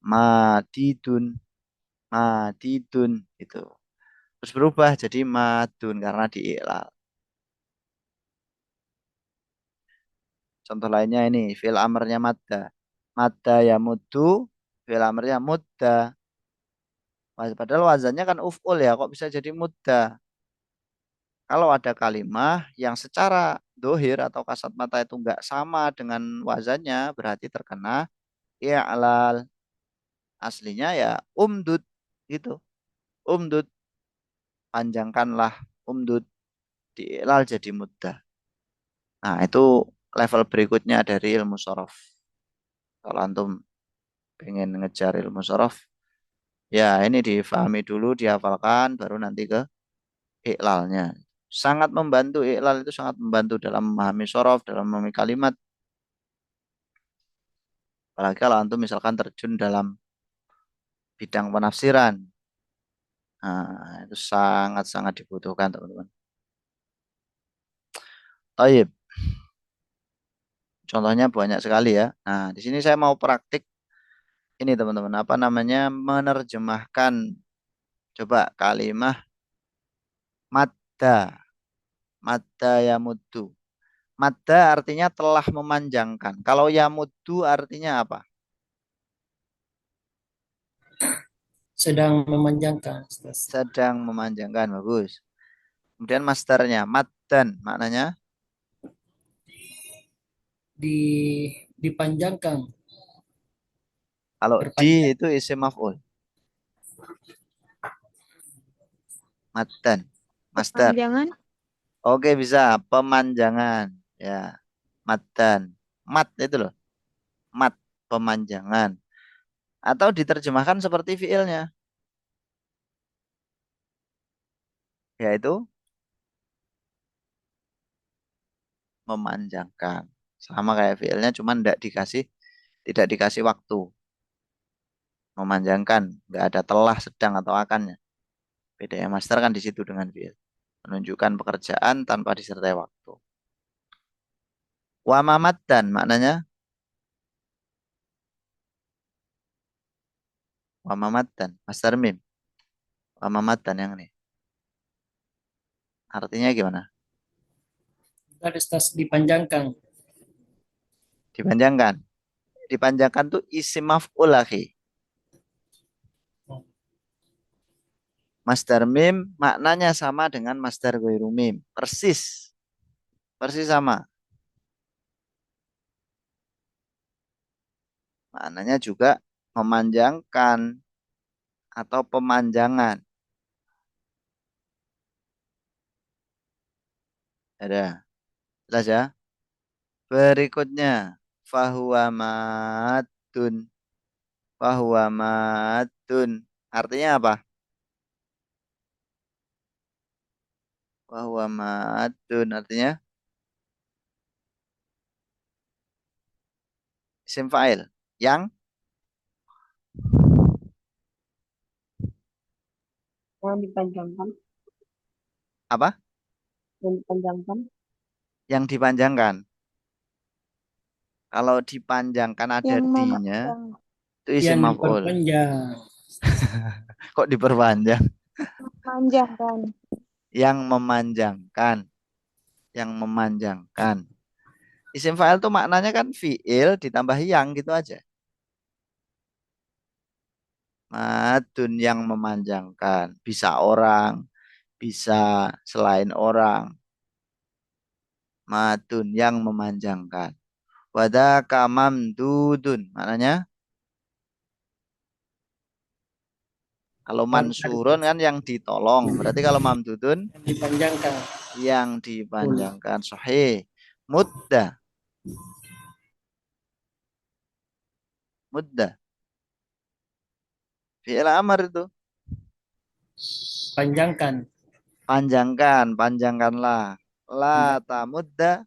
Speaker 1: madidun, madidun itu. Terus berubah jadi madun karena di i'lal. Contoh lainnya ini, fi'il amarnya madda. Madda ya muddu, fi'il amarnya mudda. Padahal wazannya kan uf'ul ya, kok bisa jadi mudda? Kalau ada kalimah yang secara dohir atau kasat mata itu nggak sama dengan wazannya, berarti terkena i'lal. Aslinya ya umdud gitu. Umdud, panjangkanlah, umdud, di'lal jadi mudda. Nah, itu level berikutnya dari ilmu sorof. Kalau antum pengen ngejar ilmu sorof, ya ini difahami dulu, dihafalkan, baru nanti ke iklalnya. Sangat membantu, iklal itu sangat membantu dalam memahami sorof, dalam memahami kalimat. Apalagi kalau antum misalkan terjun dalam bidang penafsiran. Nah, itu sangat-sangat dibutuhkan, teman-teman. Taib. Contohnya banyak sekali ya. Nah, di sini saya mau praktik ini, teman-teman. Apa namanya? Menerjemahkan coba kalimat madda. Madda ya muddu. Madda artinya telah memanjangkan. Kalau ya muddu artinya apa?
Speaker 2: Sedang memanjangkan, Ustaz.
Speaker 1: Sedang memanjangkan. Bagus. Kemudian masternya maddan. Maknanya
Speaker 2: Di dipanjangkan,
Speaker 1: kalau di
Speaker 2: berpanjang.
Speaker 1: itu isim maf'ul. Maddan. Master.
Speaker 4: Panjangan.
Speaker 1: Oke, bisa. Pemanjangan. Ya. Maddan. Mad itu loh. Mad. Pemanjangan. Atau diterjemahkan seperti fiilnya. Yaitu memanjangkan. Sama kayak fiilnya, cuman tidak dikasih waktu. Memanjangkan. Nggak ada telah, sedang, atau akannya. Bedanya master kan di situ dengan fiil. Menunjukkan pekerjaan tanpa disertai waktu. Wa mamaddan maknanya wa mamaddan. Master mim. Wa mamaddan yang ini. Artinya gimana?
Speaker 2: Tadi Ustaz dipanjangkan.
Speaker 1: Dipanjangkan. Dipanjangkan tuh isim maf'ul akhi. Masdar mim maknanya sama dengan masdar ghairu mim. Persis. Persis sama. Maknanya juga memanjangkan atau pemanjangan. Ada. Jelas ya? Berikutnya. Fahuwa madun. Fahuwa madun. Artinya apa? Fahuwa madun. Artinya isim fa'il. Yang
Speaker 4: Yang dipanjangkan.
Speaker 1: apa?
Speaker 4: Yang dipanjangkan.
Speaker 1: Yang dipanjangkan. Kalau dipanjangkan ada
Speaker 4: Yang
Speaker 1: D-nya, itu isim
Speaker 2: Yang
Speaker 1: maf'ul.
Speaker 2: diperpanjang.
Speaker 1: Kok diperpanjang?
Speaker 4: memanjangkan.
Speaker 1: Yang memanjangkan. Yang memanjangkan. Isim fa'il tuh maknanya kan fi'il ditambah yang gitu aja. Madun yang memanjangkan. Bisa orang, bisa selain orang. Madun yang memanjangkan. Wadaka mamdudun. Maknanya kalau mansurun kan yang ditolong. Berarti kalau mamdudun
Speaker 2: Yang dipanjangkan.
Speaker 1: yang dipanjangkan. Sahih. Muddah. Muddah. Fi'il amar itu.
Speaker 2: Panjangkan.
Speaker 1: Panjangkan. Panjangkanlah. La tamudda.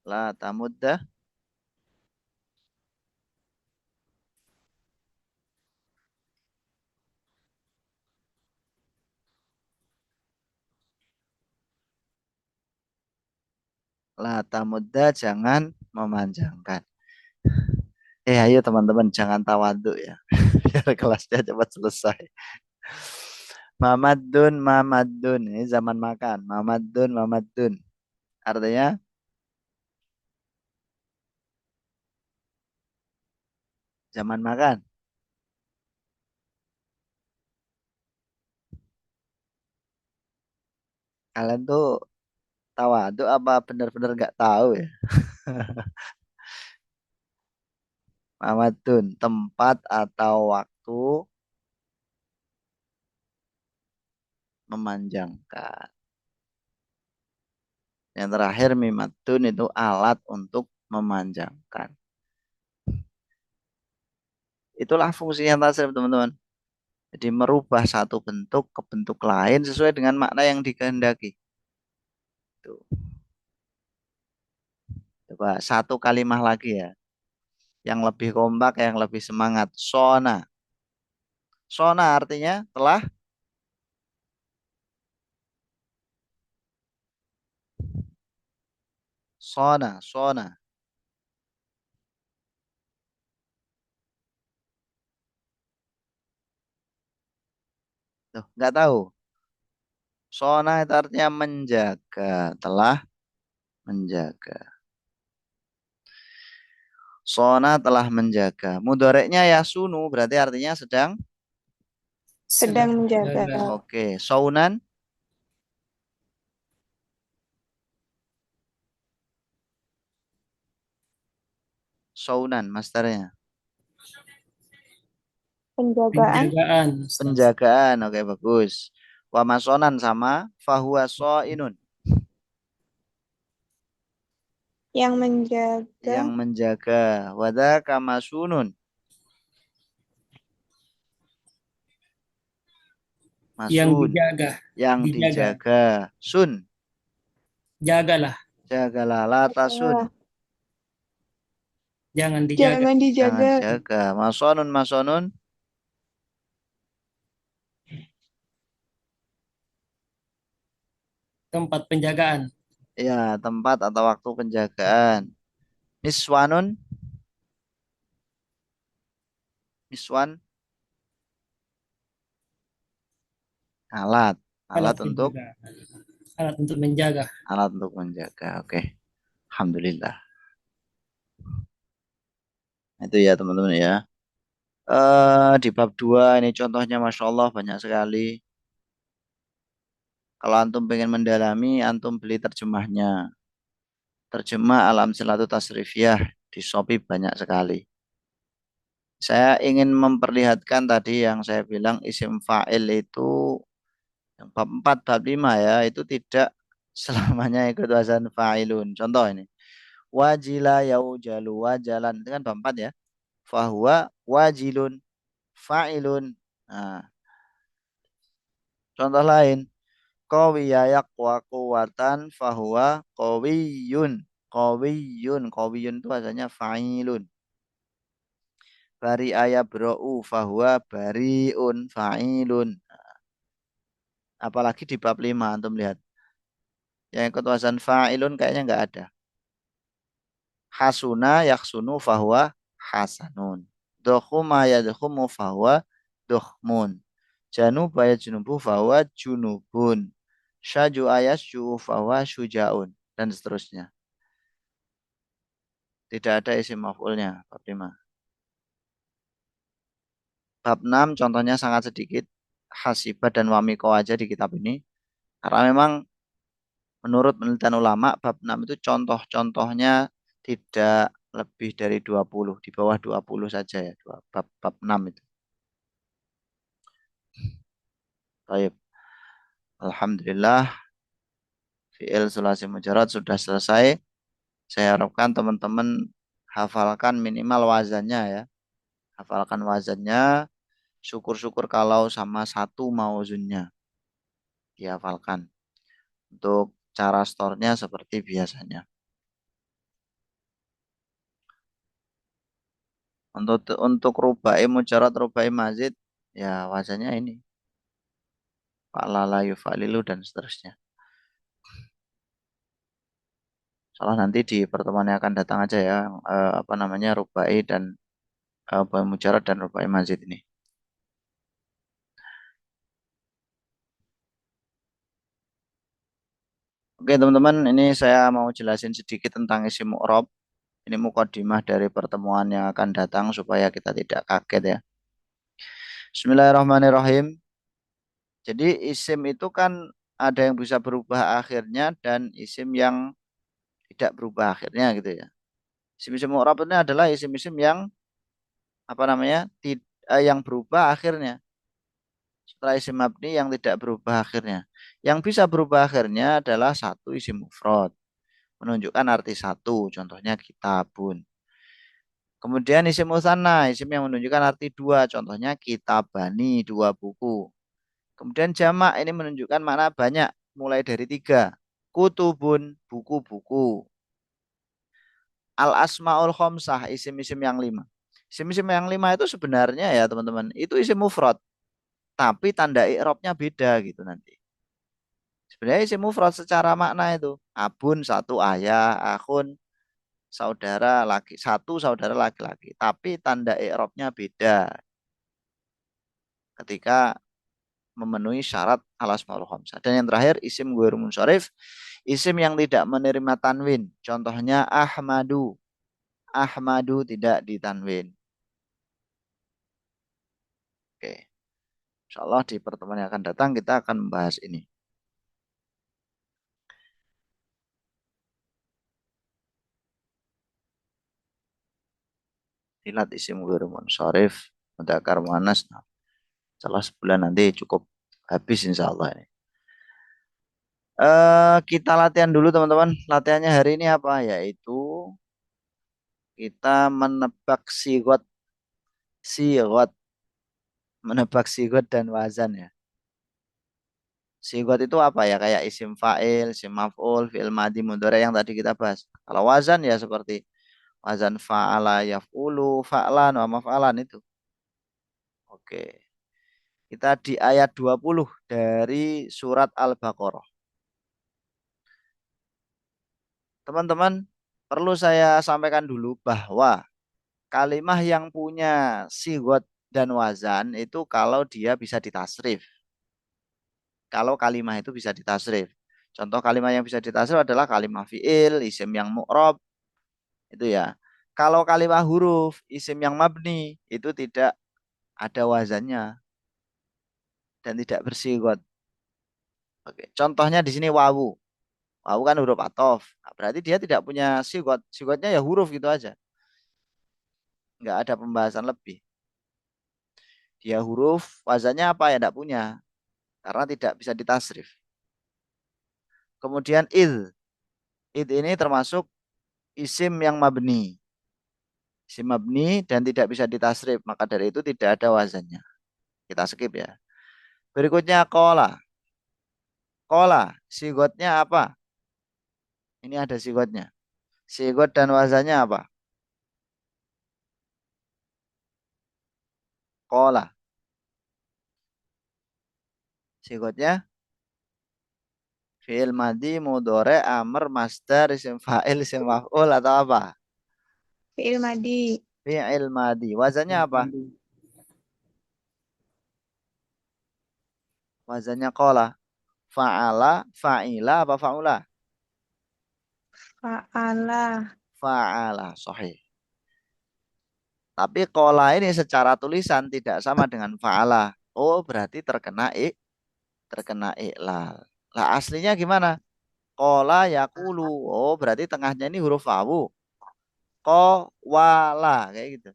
Speaker 1: La tamudda. La tamudda. Jangan memanjangkan. Ayo teman-teman jangan tawaduk ya. Biar kelasnya cepat selesai. Mamadun, mamadun. Ini zaman makan. Mamadun, mamadun. Artinya zaman makan. Kalian tuh tawadu apa benar-benar nggak tahu ya? Mamadun, tempat atau waktu memanjangkan. Yang terakhir mimadun itu alat untuk memanjangkan. Itulah fungsinya tasrif teman-teman. Jadi merubah satu bentuk ke bentuk lain sesuai dengan makna yang dikehendaki. Tuh. Coba satu kalimah lagi ya. Yang lebih kompak, yang lebih semangat. Sona. Sona artinya telah. Sona, sona. Tuh, nggak tahu. Sona itu artinya menjaga, telah menjaga. Sona telah menjaga. Mudoreknya ya sunu, berarti artinya sedang.
Speaker 4: Sedang menjaga.
Speaker 1: Oke, saunan. Saunan, masternya.
Speaker 4: Penjagaan.
Speaker 2: Penjagaan. Ustaz.
Speaker 1: Penjagaan, oke bagus. Wa masonan sama fahuwa so'inun.
Speaker 4: Yang menjaga.
Speaker 1: Yang menjaga. Wada kamasunun.
Speaker 2: Yang
Speaker 1: Masun.
Speaker 2: dijaga.
Speaker 1: Yang
Speaker 2: Dijaga.
Speaker 1: dijaga. Sun.
Speaker 2: Jagalah.
Speaker 1: Jagalah lata sun.
Speaker 2: Jangan dijaga.
Speaker 4: Jangan
Speaker 1: Jangan
Speaker 4: dijaga.
Speaker 1: jaga. Masonun, masonun.
Speaker 2: Tempat penjagaan.
Speaker 1: Ya, tempat atau waktu penjagaan. Miswanun. Miswan. Alat. Alat untuk.
Speaker 2: Penjagaan. Alat untuk menjaga.
Speaker 1: Alat untuk menjaga. Oke. Alhamdulillah. Itu ya teman-teman ya. Di bab 2 ini contohnya Masya Allah banyak sekali. Kalau antum pengen mendalami, antum beli terjemahnya. Terjemah Al-Amsilatu Tasrifiyah di Shopee banyak sekali. Saya ingin memperlihatkan tadi yang saya bilang isim fa'il itu yang bab 4, bab 5 ya, itu tidak selamanya ikut wazan fa'ilun. Contoh ini. Wajila yaujalu wajalan. Itu kan bab 4 ya. Fahuwa wajilun fa'ilun. Nah, contoh lain. Qawiya yaqwa quwatan fahuwa qawiyun. Qawiyun. Qawiyun itu asalnya fa'ilun. Bari ayabra'u fahuwa bariun fa'ilun. Apalagi di bab 5 antum lihat. Yang ikut wazan fa'ilun kayaknya nggak ada. Hasuna yaksunu fahuwa hasanun. Dokhuma yadkhumu fahuwa dokhmun. Januba yajnubu fahuwa junubun. Syaju ayasyu fahuwa syujaun. Dan seterusnya. Tidak ada isim maf'ulnya. Bab 5. Bab 6 contohnya sangat sedikit. Hasibah dan wamiko aja di kitab ini. Karena memang menurut penelitian ulama, bab 6 itu contoh-contohnya tidak lebih dari 20, di bawah 20 saja ya, bab 6 itu. Baik. Alhamdulillah, fi'il sulasi mujarad sudah selesai. Saya harapkan teman-teman hafalkan minimal wazannya ya. Hafalkan wazannya, syukur-syukur kalau sama satu mauzunnya. Dihafalkan. Untuk cara store-nya seperti biasanya. Untuk rubai mujarad, rubai mazid, ya wazannya ini. Fa'lala yufa'lilu dan seterusnya. Salah nanti di pertemuan yang akan datang aja ya, apa namanya rubai dan rubai mujarad dan rubai mazid ini. Oke teman-teman, ini saya mau jelasin sedikit tentang isim mu'rab. Ini mukadimah dari pertemuan yang akan datang supaya kita tidak kaget ya. Bismillahirrahmanirrahim. Jadi isim itu kan ada yang bisa berubah akhirnya dan isim yang tidak berubah akhirnya gitu ya. Isim-isim mu'rab ini adalah isim-isim yang apa namanya? Yang berubah akhirnya. Setelah isim mabni yang tidak berubah akhirnya. Yang bisa berubah akhirnya adalah satu isim mufrad, menunjukkan arti satu, contohnya kitabun. Kemudian isim musanna, isim yang menunjukkan arti dua, contohnya kitabani, dua buku. Kemudian jamak ini menunjukkan makna banyak, mulai dari tiga, kutubun, buku-buku. Al asmaul khomsah, isim-isim yang lima. Isim-isim yang lima itu sebenarnya ya teman-teman, itu isim mufrad, tapi tanda i'rabnya beda gitu nanti. Sebenarnya isim mufrad secara makna itu abun satu ayah, akhun saudara laki satu saudara laki-laki, tapi tanda i'rabnya beda ketika memenuhi syarat al asmaul khamsah. Dan yang terakhir isim ghairu munsharif, isim yang tidak menerima tanwin. Contohnya Ahmadu. Ahmadu tidak ditanwin. Oke. Insya Allah di pertemuan yang akan datang kita akan membahas ini. Ilat isim ghairu munsharif, mudzakkar muannas. Nah, setelah sebulan nanti cukup habis insya Allah ini. Kita latihan dulu teman-teman. Latihannya hari ini apa? Yaitu kita menebak sigot, menebak sigot dan wazan ya. Sigot itu apa ya? Kayak isim fa'il, isim maf'ul, fi'il madhi mudhari yang tadi kita bahas. Kalau wazan ya seperti wazan fa'ala yaf'ulu, fa'lan wa maf'alan itu. Oke. Kita di ayat 20 dari surat Al-Baqarah. Teman-teman, perlu saya sampaikan dulu bahwa kalimah yang punya sigot dan wazan itu kalau dia bisa ditasrif. Kalau kalimah itu bisa ditasrif. Contoh kalimah yang bisa ditasrif adalah kalimah fi'il, isim yang mu'rob, itu ya. Kalau kalimah huruf, isim yang mabni, itu tidak ada wazannya dan tidak bersigot. Oke. Contohnya di sini wawu. Wawu kan huruf atof. Nah, berarti dia tidak punya sigot. Sigotnya ya huruf gitu aja. Nggak ada pembahasan lebih. Dia huruf, wazannya apa ya tidak punya. Karena tidak bisa ditasrif. Kemudian id. Id ini termasuk isim yang mabni. Isim mabni dan tidak bisa ditasrif. Maka dari itu tidak ada wazannya. Kita skip ya. Berikutnya kola. Kola. Sigotnya apa? Ini ada sigotnya. Sigot dan wazannya apa? Kola. Sigotnya fi'il madi, mudhari, amr, masdar, isim fa'il, isim maf'ul atau apa?
Speaker 4: Fi'il madi.
Speaker 1: Fi'il madi. Wazannya apa? Wazannya kola. Fa'ala, fa'ila apa fa'ula?
Speaker 4: Fa'ala.
Speaker 1: Fa'ala. Sahih. Tapi kola ini secara tulisan tidak sama dengan fa'ala. Oh, berarti terkena iklal. Lah aslinya gimana? Kola yakulu. Oh, berarti tengahnya ini huruf wawu. Ko wala kayak gitu.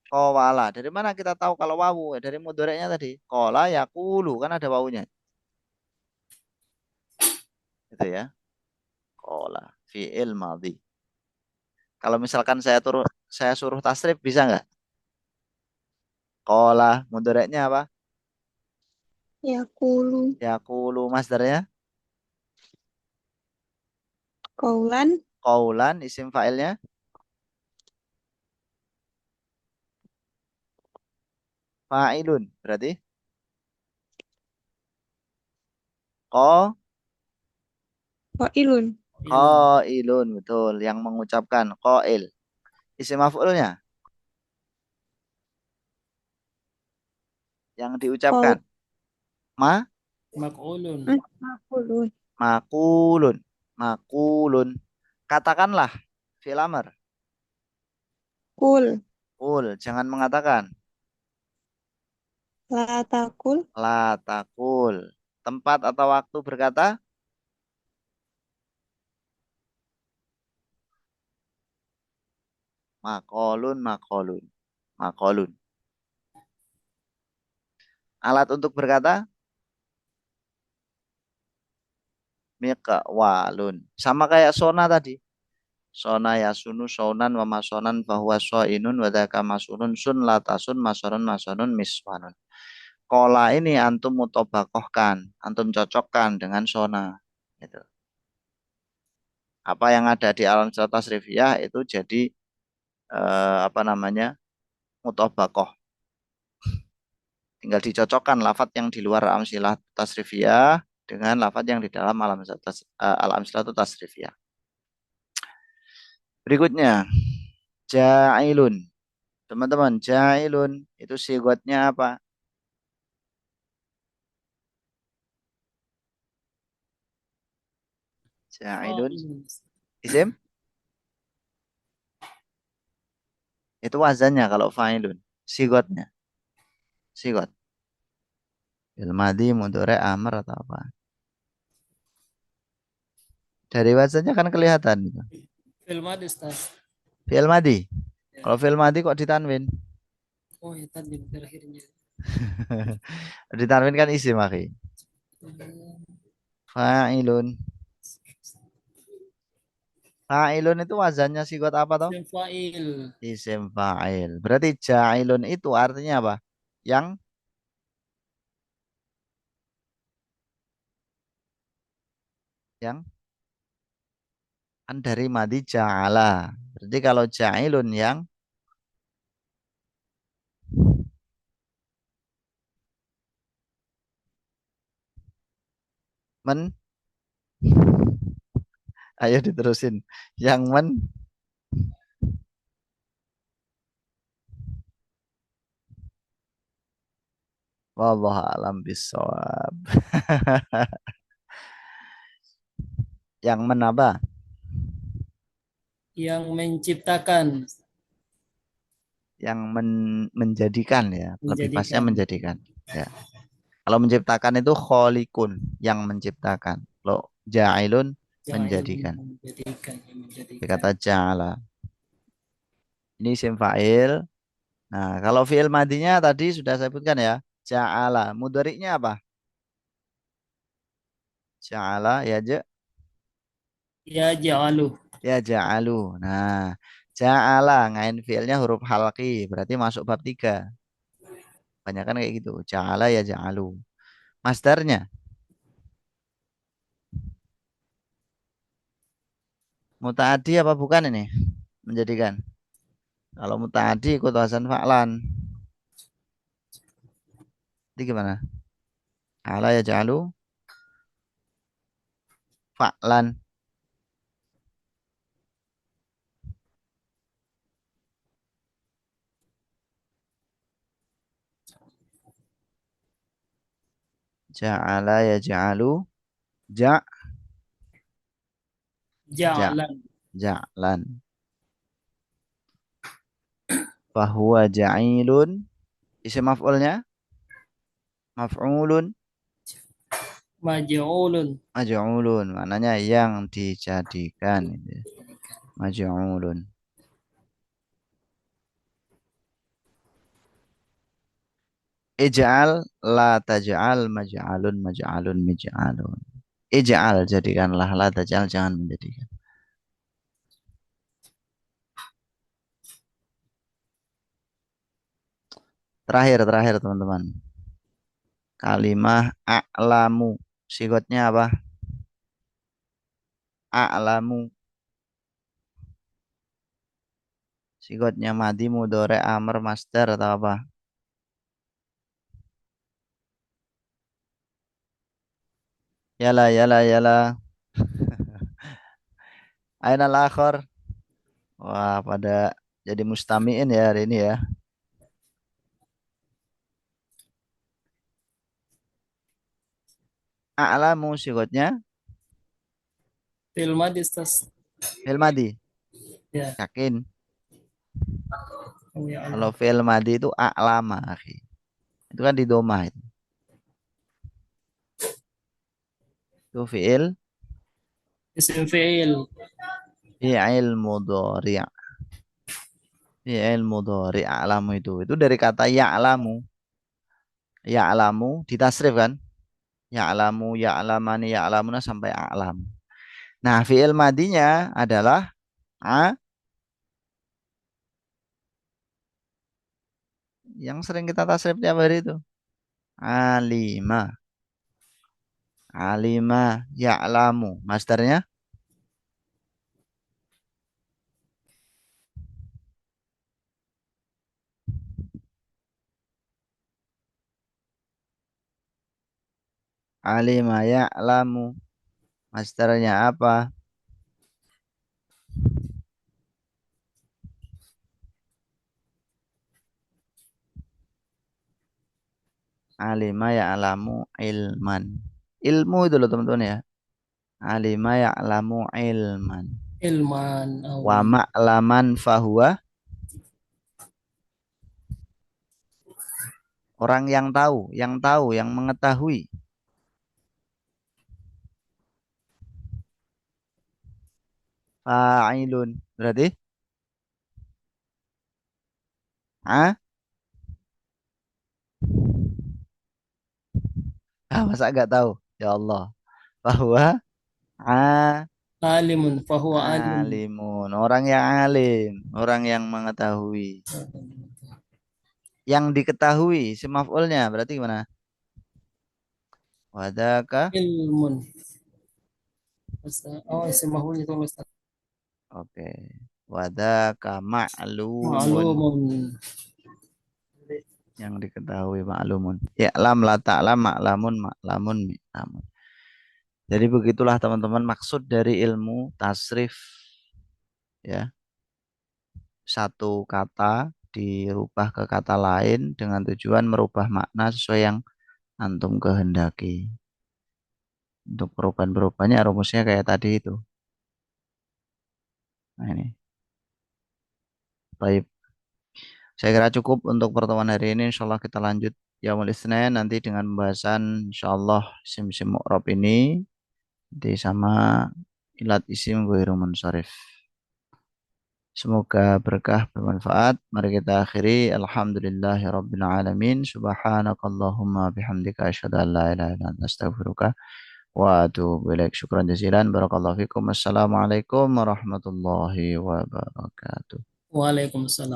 Speaker 1: Kowala. Dari mana kita tahu kalau wawu? Dari mudhoreknya tadi. Kola yakulu kan ada wawunya. Gitu ya. Kola fi'il madhi. Kalau misalkan saya suruh tasrif bisa nggak? Kola mudhoreknya apa?
Speaker 4: Yakulu.
Speaker 1: Yakulu masdarnya.
Speaker 4: Kaulan.
Speaker 1: Kaulan isim fa'ilnya. Fa'ilun. Berarti ko
Speaker 4: Fa'ilun.
Speaker 2: Ilun.
Speaker 1: qailun betul yang mengucapkan qail. Isim maf'ulnya yang
Speaker 4: Kau.
Speaker 1: diucapkan ma
Speaker 2: Makulun.
Speaker 4: Maf'ulun.
Speaker 1: Makulun. Makulun. Katakanlah fi'il amr.
Speaker 4: Kul.
Speaker 1: Kul, jangan mengatakan.
Speaker 4: La takul.
Speaker 1: La takul. Tempat atau waktu berkata? Makolun, makolun. Makolun. Alat untuk berkata? Miqwalun. Sama kayak sona tadi. Sona yasunu sonan wa masonan bahwa soinun wadaka masunun sun latasun masonun masonun miswanun. Kola ini antum mutobakohkan, antum cocokkan dengan sona. Gitu. Apa yang ada di alam surat tasrifiyah itu jadi apa namanya mutobakoh. Tinggal dicocokkan lafadz yang di luar amsilah tasrifiyah dengan lafadz yang di dalam al-amsilah tasrifiyah. Berikutnya, ja'ilun. Teman-teman, ja'ilun itu sigotnya apa? Ja'ilun
Speaker 2: Fa'ilun.
Speaker 1: isim itu wazannya kalau fa'ilun. Sigotnya, sigot. Fi'il madhi, mudhari', amr atau apa? Dari wazannya kan kelihatan.
Speaker 2: Fi'il madhi, Ustaz.
Speaker 1: Fi'il madhi.
Speaker 2: Ya.
Speaker 1: Kalau fi'il madhi kok ditanwin?
Speaker 2: Oh, ya tadi terakhirnya.
Speaker 1: Ditanwin kan isim, akhi. Fa'ilun. Fa'ilun itu wazannya sigot apa toh?
Speaker 2: Isim fa'il.
Speaker 1: Isim fa'il. Berarti ja'ilun itu artinya apa? Yang kan dari madi ja'ala. Berarti kalau ja'ilun yang men, ayo diterusin. Yang wallahu alam bisawab. Yang apa?
Speaker 2: Yang menciptakan.
Speaker 1: Yang menjadikan ya. Lebih pasnya
Speaker 2: Menjadikan.
Speaker 1: menjadikan. Ya. Kalau menciptakan itu kholikun, yang menciptakan. Kalau ja'ilun
Speaker 2: Ja'ilun
Speaker 1: menjadikan.
Speaker 2: menjadikan. Yang menjadikan.
Speaker 1: Dikata ja'ala. Ini isim fa'il. Nah, kalau fi'il madinya tadi sudah saya sebutkan ya. Ja'ala. Mudhari'nya apa? Ja'ala ya
Speaker 2: Ya ja'alu.
Speaker 1: ya ja'alu. Nah, ja'ala ngain fi'ilnya huruf halqi, berarti masuk bab 3. Banyak kan kayak gitu. Ja'ala ya ja'alu. Masdarnya mutaaddi apa bukan ini? Menjadikan. Kalau mutaaddi ikut wazan fa'lan. Ini gimana? Ja'ala ya ja'alu fa'lan. Ja'ala ya ja'alu ja' ja'
Speaker 2: Ja'lan.
Speaker 1: ja'lan. Fahuwa ja'ilun. Isim maf'ulnya maf'ulun
Speaker 2: Maj'ulun.
Speaker 1: maj'ulun. Maknanya yang dijadikan. Maj'ulun. Ij'al la taj'al maj'alun maj'alun mij'alun. Ij'al jadikanlah, la taj'al jangan menjadikan. Terakhir teman-teman. Kalimah a'lamu. Sigotnya apa? A'lamu. Sigotnya madi mudhari amr masdar atau apa? Yala yala yala. Aina akhir. Wah, pada jadi mustamiin ya hari ini ya. A'lamu sigotnya
Speaker 2: Fi'il madhi Ustaz.
Speaker 1: Fi'il madhi.
Speaker 2: Ya.
Speaker 1: Yakin?
Speaker 2: Oh, ya
Speaker 1: Kalau
Speaker 2: Allah.
Speaker 1: fi'il madhi itu a'lama, akhi. Itu kan di domah itu. Itu
Speaker 2: Isim fi'il.
Speaker 1: fi'il mudhari'. Fi'il mudhari' a'lamu itu. Itu dari kata ya'lamu. Ya'lamu ditasrif kan? Ya'lamu, ya'lamani, ya'lamuna sampai a'lam. Nah, fi'il madinya adalah a yang sering kita tasrif tiap hari itu. Alima. Alima ya'lamu. Masternya alima ya'lamu. Masternya apa? Alima ya'lamu ilman. Ilmu itu loh teman-teman ya. Alima ya'lamu ilman.
Speaker 2: Ilman.
Speaker 1: Wa ma'laman fahuwa. Orang yang tahu, yang mengetahui. Fa'ilun. Berarti? Ah? Masa nggak tahu? Ya Allah. Bahwa
Speaker 2: Alimun. Fahuwa alim.
Speaker 1: alimun. Orang yang alim. Orang yang mengetahui. Yang diketahui. Si maf'ulnya. Berarti gimana? Wadaka.
Speaker 2: Ilmun. Oh, isim maf'ul itu Ustaz.
Speaker 1: Oke. Wadaka ma'lumun.
Speaker 2: Ma'lumun.
Speaker 1: Yang diketahui ma'lumun. Ya'lam la ta'lam ma'lamun ma'lamun mi'lamun. Jadi begitulah teman-teman maksud dari ilmu tasrif. Ya. Satu kata dirubah ke kata lain dengan tujuan merubah makna sesuai yang antum kehendaki. Untuk perubahan-perubahannya rumusnya kayak tadi itu. Nah ini. Baik. Saya kira cukup untuk pertemuan hari ini. Insya Allah kita lanjut yaumul Isnin nanti dengan pembahasan insya Allah sim-sim mu'rab ini di sama ilat isim ghairu munsharif. Semoga berkah bermanfaat. Mari kita akhiri. Alhamdulillahirabbil alamin. Subhanakallahumma bihamdika asyhadu an la ilaha illa anta astaghfiruka wa atubu ilaik. Syukran jazilan. Barakallahu fikum. Assalamualaikum warahmatullahi wabarakatuh.
Speaker 2: Waalaikumsalam.